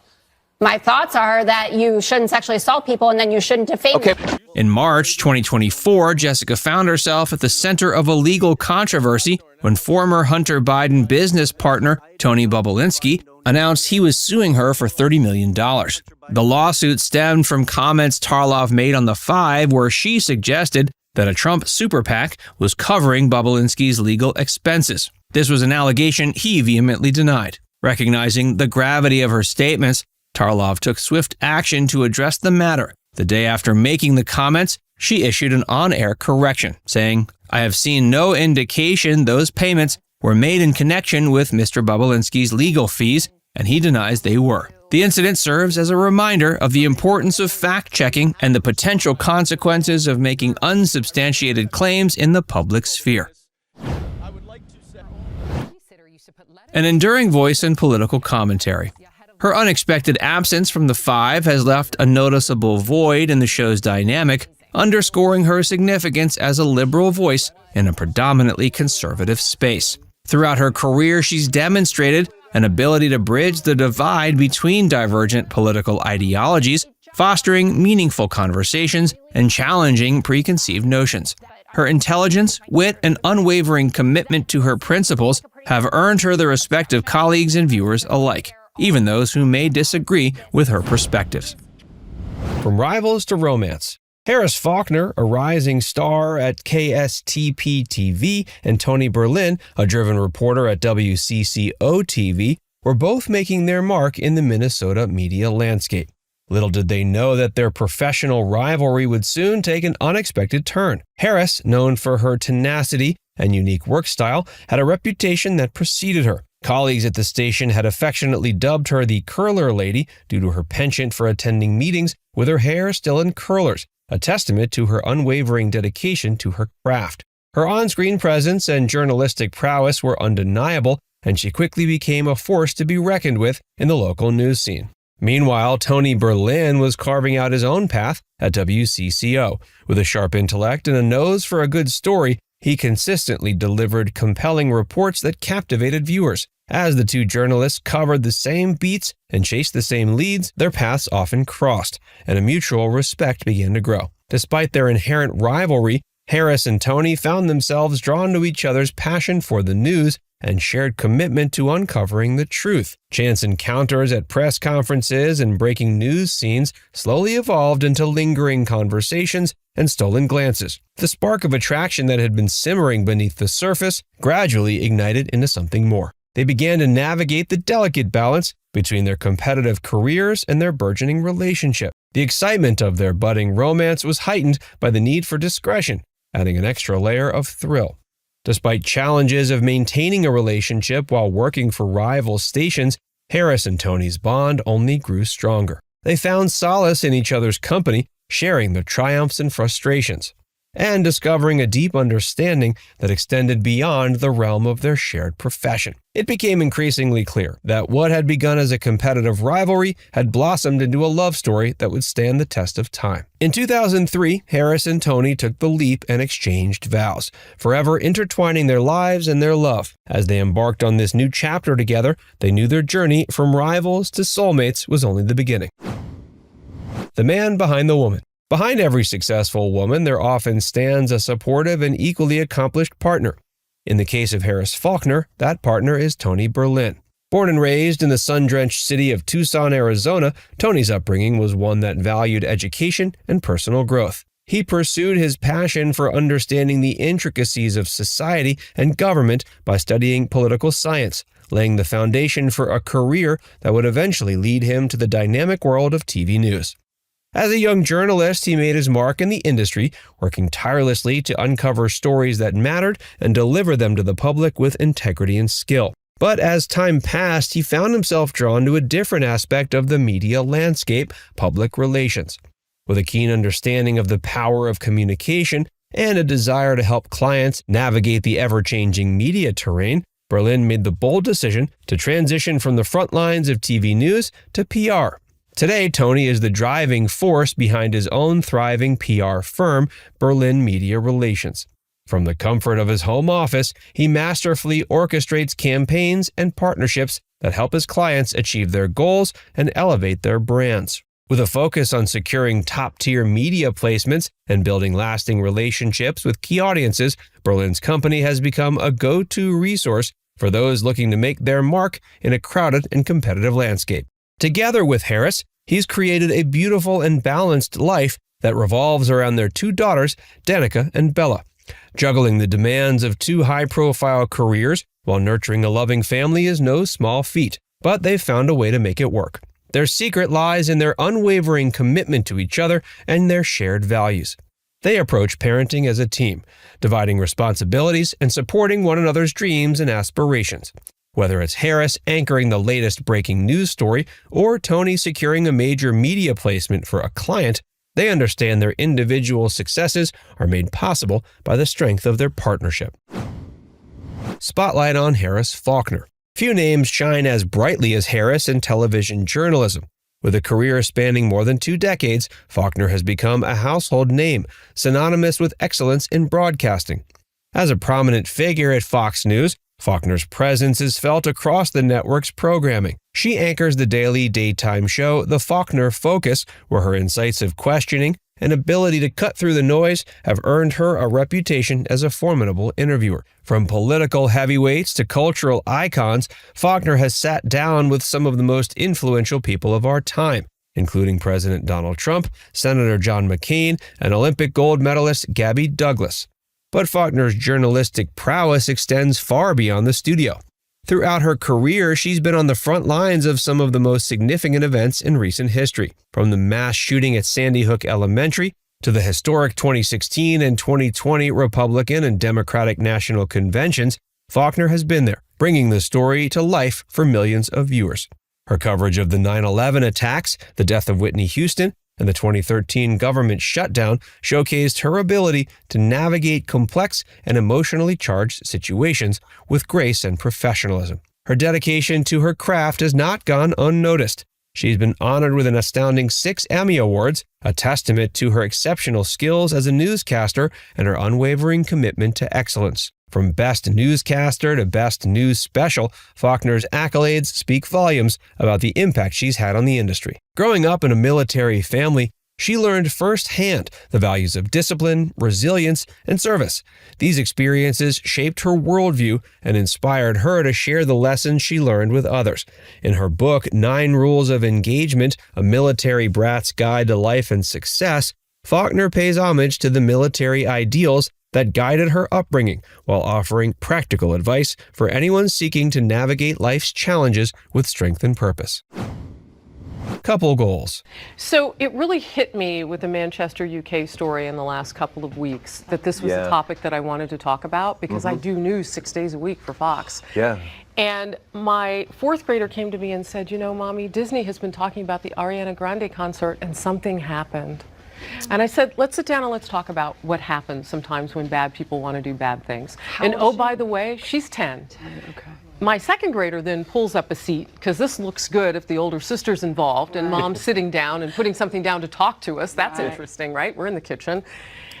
My thoughts are that you shouldn't sexually assault people and then you shouldn't defame them. In March 2024, Jessica found herself at the center of a legal controversy when former Hunter Biden business partner Tony Bobulinski announced he was suing her for $30 million. The lawsuit stemmed from comments Tarlov made on The Five where she suggested that a Trump super PAC was covering Bobulinski's legal expenses. This was an allegation he vehemently denied. Recognizing the gravity of her statements, Tarlov took swift action to address the matter. The day after making the comments, she issued an on-air correction, saying, "I have seen no indication those payments were made in connection with Mr. Bobulinski's legal fees, and he denies they were." The incident serves as a reminder of the importance of fact-checking and the potential consequences of making unsubstantiated claims in the public sphere. An enduring voice in political commentary. Her unexpected absence from The Five has left a noticeable void in the show's dynamic, underscoring her significance as a liberal voice in a predominantly conservative space. Throughout her career, she's demonstrated an ability to bridge the divide between divergent political ideologies, fostering meaningful conversations and challenging preconceived notions. Her intelligence, wit, and unwavering commitment to her principles have earned her the respect of colleagues and viewers alike, even those who may disagree with her perspectives. From rivals to romance. Harris Faulkner, a rising star at KSTP TV, and Tony Berlin, a driven reporter at WCCO TV, were both making their mark in the Minnesota media landscape. Little did they know that their professional rivalry would soon take an unexpected turn. Harris, known for her tenacity and unique work style, had a reputation that preceded her. Colleagues at the station had affectionately dubbed her the Curler Lady due to her penchant for attending meetings with her hair still in curlers, a testament to her unwavering dedication to her craft. Her on-screen presence and journalistic prowess were undeniable, and she quickly became a force to be reckoned with in the local news scene. Meanwhile, Tony Berlin was carving out his own path at WCCO. With a sharp intellect and a nose for a good story, he consistently delivered compelling reports that captivated viewers. As the two journalists covered the same beats and chased the same leads, their paths often crossed, and a mutual respect began to grow. Despite their inherent rivalry, Harris and Tony found themselves drawn to each other's passion for the news and shared commitment to uncovering the truth. Chance encounters at press conferences and breaking news scenes slowly evolved into lingering conversations and stolen glances. The spark of attraction that had been simmering beneath the surface gradually ignited into something more. They began to navigate the delicate balance between their competitive careers and their burgeoning relationship. The excitement of their budding romance was heightened by the need for discretion, adding an extra layer of thrill. Despite challenges of maintaining a relationship while working for rival stations, Harris and Tony's bond only grew stronger. They found solace in each other's company, sharing their triumphs and frustrations, and discovering a deep understanding that extended beyond the realm of their shared profession. It became increasingly clear that what had begun as a competitive rivalry had blossomed into a love story that would stand the test of time. In 2003, Harris and Tony took the leap and exchanged vows, forever intertwining their lives and their love. As they embarked on this new chapter together, they knew their journey from rivals to soulmates was only the beginning. The man behind the woman. Behind every successful woman, there often stands a supportive and equally accomplished partner. In the case of Harris Faulkner, that partner is Tony Berlin. Born and raised in the sun-drenched city of Tucson, Arizona, Tony's upbringing was one that valued education and personal growth. He pursued his passion for understanding the intricacies of society and government by studying political science, laying the foundation for a career that would eventually lead him to the dynamic world of TV news. As a young journalist, he made his mark in the industry, working tirelessly to uncover stories that mattered and deliver them to the public with integrity and skill. But as time passed, he found himself drawn to a different aspect of the media landscape, public relations. With a keen understanding of the power of communication and a desire to help clients navigate the ever-changing media terrain, Berlin made the bold decision to transition from the front lines of TV news to PR. Today, Tony is the driving force behind his own thriving PR firm, Berlin Media Relations. From the comfort of his home office, he masterfully orchestrates campaigns and partnerships that help his clients achieve their goals and elevate their brands. With a focus on securing top-tier media placements and building lasting relationships with key audiences, Berlin's company has become a go-to resource for those looking to make their mark in a crowded and competitive landscape. Together with Harris, he's created a beautiful and balanced life that revolves around their two daughters, Danica and Bella. Juggling the demands of two high-profile careers while nurturing a loving family is no small feat, but they've found a way to make it work. Their secret lies in their unwavering commitment to each other and their shared values. They approach parenting as a team, dividing responsibilities and supporting one another's dreams and aspirations. Whether it's Harris anchoring the latest breaking news story or Tony securing a major media placement for a client, they understand their individual successes are made possible by the strength of their partnership. Spotlight on Harris Faulkner. Few names shine as brightly as Harris in television journalism. With a career spanning more than 2 decades, Faulkner has become a household name, synonymous with excellence in broadcasting. As a prominent figure at Fox News, Faulkner's presence is felt across the network's programming. She anchors the daily daytime show The Faulkner Focus, where her insights of questioning and ability to cut through the noise have earned her a reputation as a formidable interviewer. From political heavyweights to cultural icons, Faulkner has sat down with some of the most influential people of our time, including President Donald Trump, Senator John McCain, and Olympic gold medalist Gabby Douglas. But Faulkner's journalistic prowess extends far beyond the studio. Throughout her career, she's been on the front lines of some of the most significant events in recent history, from the mass shooting at Sandy Hook Elementary to the historic 2016 and 2020 Republican and Democratic National Conventions. Faulkner has been there, bringing the story to life for millions of viewers. Her coverage of the 9/11 attacks, the death of Whitney Houston, and the 2013 government shutdown showcased her ability to navigate complex and emotionally charged situations with grace and professionalism. Her dedication to her craft has not gone unnoticed. She's been honored with an astounding 6 Emmy Awards, a testament to her exceptional skills as a newscaster and her unwavering commitment to excellence. From Best Newscaster to Best News Special, Faulkner's accolades speak volumes about the impact she's had on the industry. Growing up in a military family, she learned firsthand the values of discipline, resilience, and service. These experiences shaped her worldview and inspired her to share the lessons she learned with others. In her book, 9 Rules of Engagement, A Military Brat's Guide to Life and Success, Faulkner pays homage to the military ideals that guided her upbringing while offering practical advice for anyone seeking to navigate life's challenges with strength and purpose. Couple goals. So it really hit me with the Manchester, UK story in the last couple of weeks that this was a topic that I wanted to talk about because I do news 6 days a week for Fox. Yeah. And my 4th grader came to me and said, you know, Mommy, Disney has been talking about the Ariana Grande concert and something happened. And I said, let's sit down and let's talk about what happens sometimes when bad people want to do bad things. And oh, by the way, she's 10. Okay. My 2nd grader then pulls up a seat, because this looks good if the older sister's involved and Mom's sitting down and putting something down to talk to us. That's interesting, right? We're in the kitchen.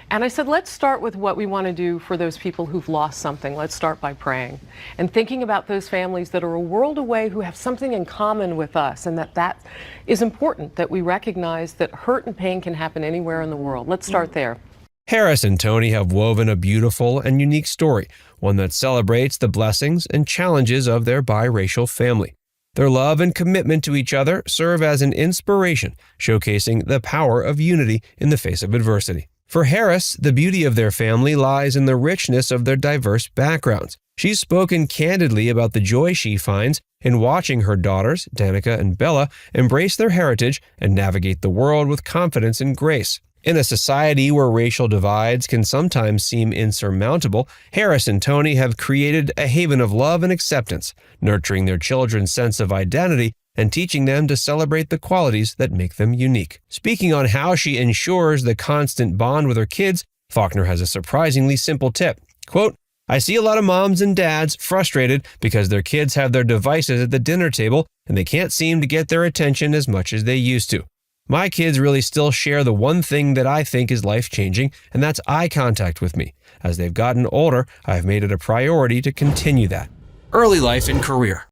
And I said, let's start with what we want to do for those people who've lost something. Let's start by praying and thinking about those families that are a world away who have something in common with us, and that is important, that we recognize that hurt and pain can happen anywhere in the world. Let's start there. Harris and Tony have woven a beautiful and unique story, one that celebrates the blessings and challenges of their biracial family. Their love and commitment to each other serve as an inspiration, showcasing the power of unity in the face of adversity. For Harris, the beauty of their family lies in the richness of their diverse backgrounds. She's spoken candidly about the joy she finds in watching her daughters, Danica and Bella, embrace their heritage and navigate the world with confidence and grace. In a society where racial divides can sometimes seem insurmountable, Harris and Tony have created a haven of love and acceptance, nurturing their children's sense of identity and teaching them to celebrate the qualities that make them unique. Speaking on how she ensures the constant bond with her kids, Faulkner has a surprisingly simple tip. Quote, I see a lot of moms and dads frustrated because their kids have their devices at the dinner table and they can't seem to get their attention as much as they used to. My kids really still share the one thing that I think is life-changing, and that's eye contact with me. As they've gotten older, I've made it a priority to continue that. Early life and career.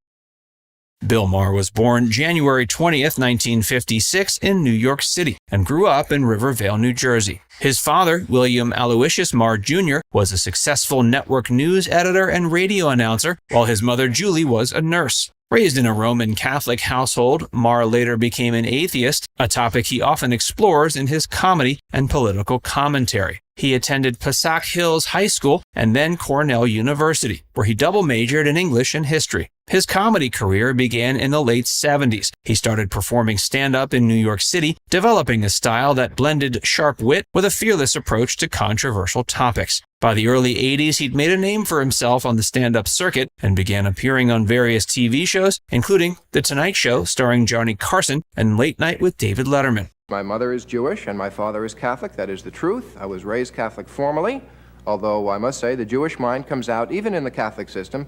Bill Maher was born January 20th, 1956 in New York City and grew up in Rivervale, New Jersey. His father, William Aloysius Maher Jr., was a successful network news editor and radio announcer, while his mother, Julie, was a nurse. Raised in a Roman Catholic household, Maher later became an atheist, a topic he often explores in his comedy and political commentary. He attended Passaic Hills High School and then Cornell University, where he double majored in English and history. His comedy career began in the late 70s. He started performing stand-up in New York City, developing a style that blended sharp wit with a fearless approach to controversial topics. By the early 80s, he'd made a name for himself on the stand-up circuit and began appearing on various TV shows, including The Tonight Show starring Johnny Carson and Late Night with David Letterman. My mother is Jewish and my father is Catholic. That is the truth. I was raised Catholic formally, although I must say the Jewish mind comes out even in the Catholic system.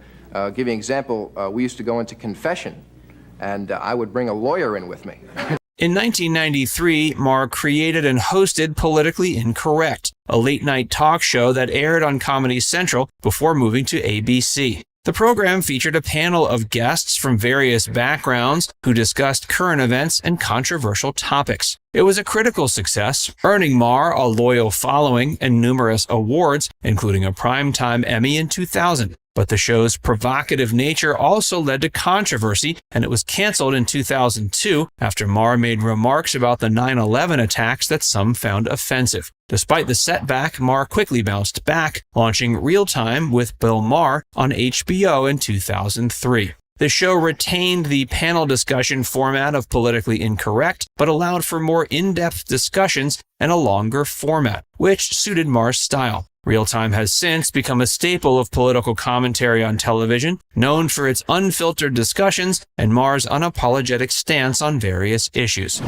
Give you an example, we used to go into confession, and I would bring a lawyer in with me. In 1993, Maher created and hosted Politically Incorrect, a late-night talk show that aired on Comedy Central before moving to ABC. The program featured a panel of guests from various backgrounds who discussed current events and controversial topics. It was a critical success, earning Maher a loyal following and numerous awards, including a Primetime Emmy in 2000. But the show's provocative nature also led to controversy, and it was canceled in 2002 after Maher made remarks about the 9/11 attacks that some found offensive. Despite the setback, Maher quickly bounced back, launching Real Time with Bill Maher on HBO in 2003. The show retained the panel discussion format of Politically Incorrect, but allowed for more in-depth discussions and a longer format, which suited Maher's style. Real Time has since become a staple of political commentary on television, known for its unfiltered discussions and Maher's unapologetic stance on various issues.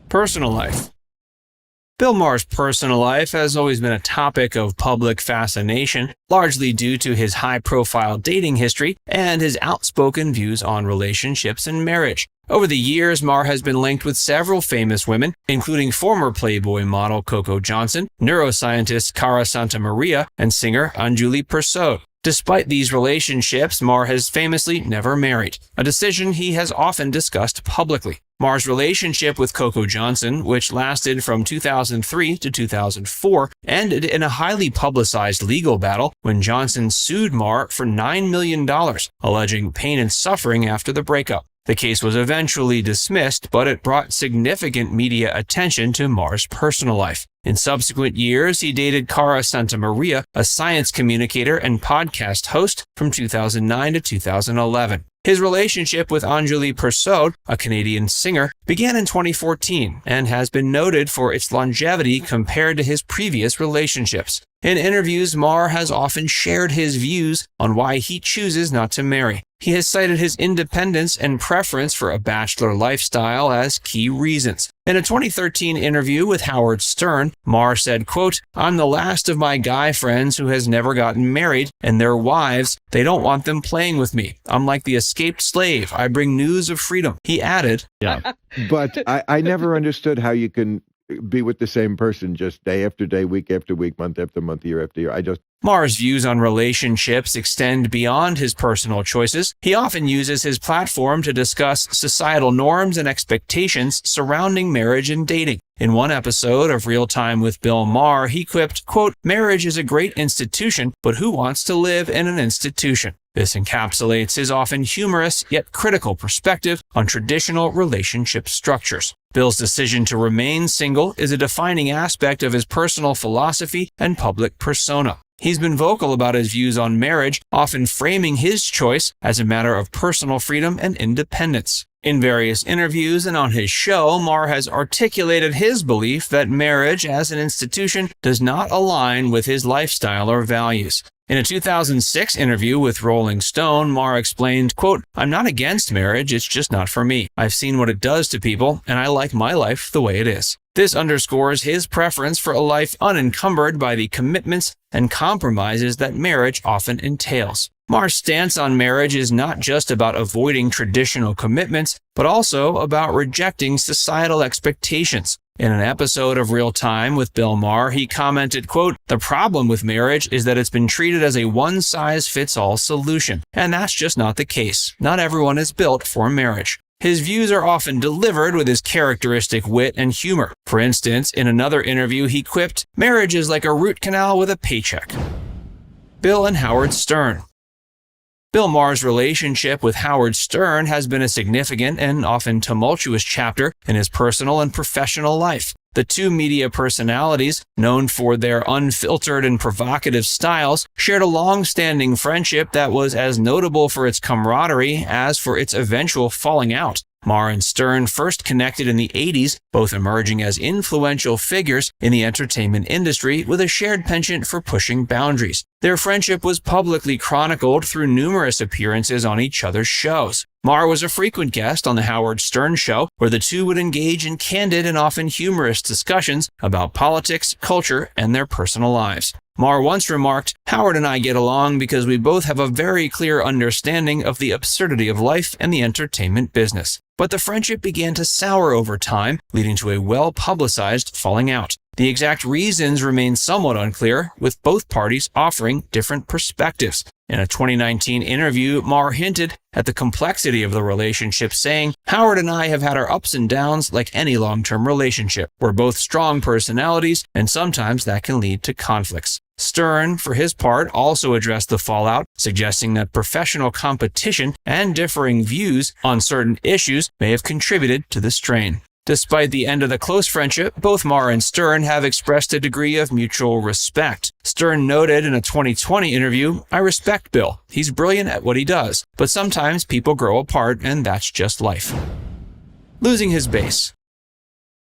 Personal life. Bill Maher's personal life has always been a topic of public fascination, largely due to his high-profile dating history and his outspoken views on relationships and marriage. Over the years, Maher has been linked with several famous women, including former Playboy model Coco Johnson, neuroscientist Cara Santamaria, and singer Anjuli Persaud. Despite these relationships, Maher has famously never married, a decision he has often discussed publicly. Maher's relationship with Coco Johnson, which lasted from 2003 to 2004, ended in a highly publicized legal battle when Johnson sued Maher for $9 million, alleging pain and suffering after the breakup. The case was eventually dismissed, but it brought significant media attention to Maher's personal life. In subsequent years, he dated Cara Santamaria, a science communicator and podcast host, from 2009 to 2011. His relationship with Anjuli Persaud, a Canadian singer, began in 2014 and has been noted for its longevity compared to his previous relationships. In interviews, Maher has often shared his views on why he chooses not to marry. He has cited his independence and preference for a bachelor lifestyle as key reasons. In a 2013 interview with Howard Stern, Maher said, quote, "I'm the last of my guy friends who has never gotten married, and their wives, they don't want them playing with me. I'm like the escaped slave. I bring news of freedom." He added, "Yeah, but I never understood how you can be with the same person just day after day, week after week, month after month, year after year. Maher's views on relationships extend beyond his personal choices. He often uses his platform to discuss societal norms and expectations surrounding marriage and dating. In one episode of Real Time with Bill Maher, he quipped, quote, "Marriage is a great institution, but who wants to live in an institution?" This encapsulates his often humorous yet critical perspective on traditional relationship structures. Bill's decision to remain single is a defining aspect of his personal philosophy and public persona. He's been vocal about his views on marriage, often framing his choice as a matter of personal freedom and independence. In various interviews and on his show, Maher has articulated his belief that marriage as an institution does not align with his lifestyle or values. In a 2006 interview with Rolling Stone, Maher explained, quote, "I'm not against marriage, it's just not for me. I've seen what it does to people, and I like my life the way it is." This underscores his preference for a life unencumbered by the commitments and compromises that marriage often entails. Maher's stance on marriage is not just about avoiding traditional commitments, but also about rejecting societal expectations. In an episode of Real Time with Bill Maher, he commented, quote, "The problem with marriage is that it's been treated as a one-size-fits-all solution, and that's just not the case. Not everyone is built for marriage." His views are often delivered with his characteristic wit and humor. For instance, in another interview, he quipped, "Marriage is like a root canal with a paycheck." Bill and Howard Stern. Bill Maher's relationship with Howard Stern has been a significant and often tumultuous chapter in his personal and professional life. The two media personalities, known for their unfiltered and provocative styles, shared a long-standing friendship that was as notable for its camaraderie as for its eventual falling out. Maher and Stern first connected in the 80s, both emerging as influential figures in the entertainment industry with a shared penchant for pushing boundaries. Their friendship was publicly chronicled through numerous appearances on each other's shows. Maher was a frequent guest on The Howard Stern Show, where the two would engage in candid and often humorous discussions about politics, culture, and their personal lives. Maher once remarked, "Howard and I get along because we both have a very clear understanding of the absurdity of life and the entertainment business." But the friendship began to sour over time, leading to a well-publicized falling out. The exact reasons remain somewhat unclear, with both parties offering different perspectives. In a 2019 interview, Maher hinted at the complexity of the relationship, saying, "Howard and I have had our ups and downs like any long-term relationship. We're both strong personalities, and sometimes that can lead to conflicts." Stern, for his part, also addressed the fallout, suggesting that professional competition and differing views on certain issues may have contributed to the strain. Despite the end of the close friendship, both Maher and Stern have expressed a degree of mutual respect. Stern noted in a 2020 interview, "I respect Bill. He's brilliant at what he does, but sometimes people grow apart and that's just life." Losing his base.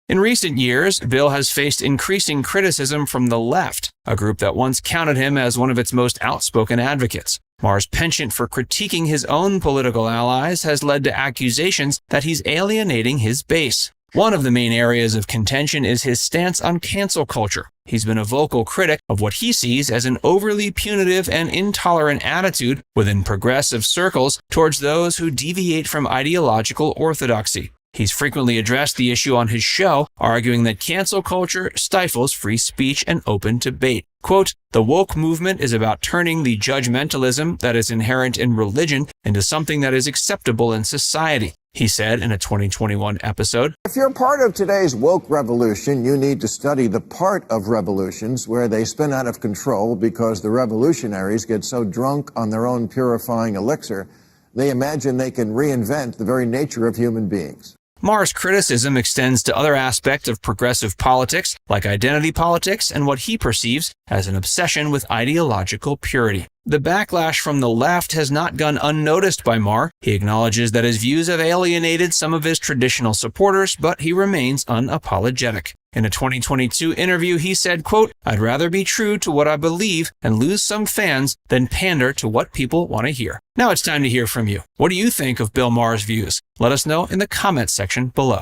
In recent years, Bill has faced increasing criticism from the left, a group that once counted him as one of its most outspoken advocates. Maher's penchant for critiquing his own political allies has led to accusations that he's alienating his base. One of the main areas of contention is his stance on cancel culture. He's been a vocal critic of what he sees as an overly punitive and intolerant attitude within progressive circles towards those who deviate from ideological orthodoxy. He's frequently addressed the issue on his show, arguing that cancel culture stifles free speech and open debate. Quote, "The woke movement is about turning the judgmentalism that is inherent in religion into something that is acceptable in society," he said in a 2021 episode. If you're part of today's woke revolution, you need to study the part of revolutions where they spin out of control because the revolutionaries get so drunk on their own purifying elixir, they imagine they can reinvent the very nature of human beings. Maher's criticism extends to other aspects of progressive politics, like identity politics and what he perceives as an obsession with ideological purity. The backlash from the left has not gone unnoticed by Maher. He acknowledges that his views have alienated some of his traditional supporters, but he remains unapologetic. In a 2022 interview, he said, quote, "I'd rather be true to what I believe and lose some fans than pander to what people want to hear." Now it's time to hear from you. What do you think of Bill Maher's views? Let us know in the comments section below.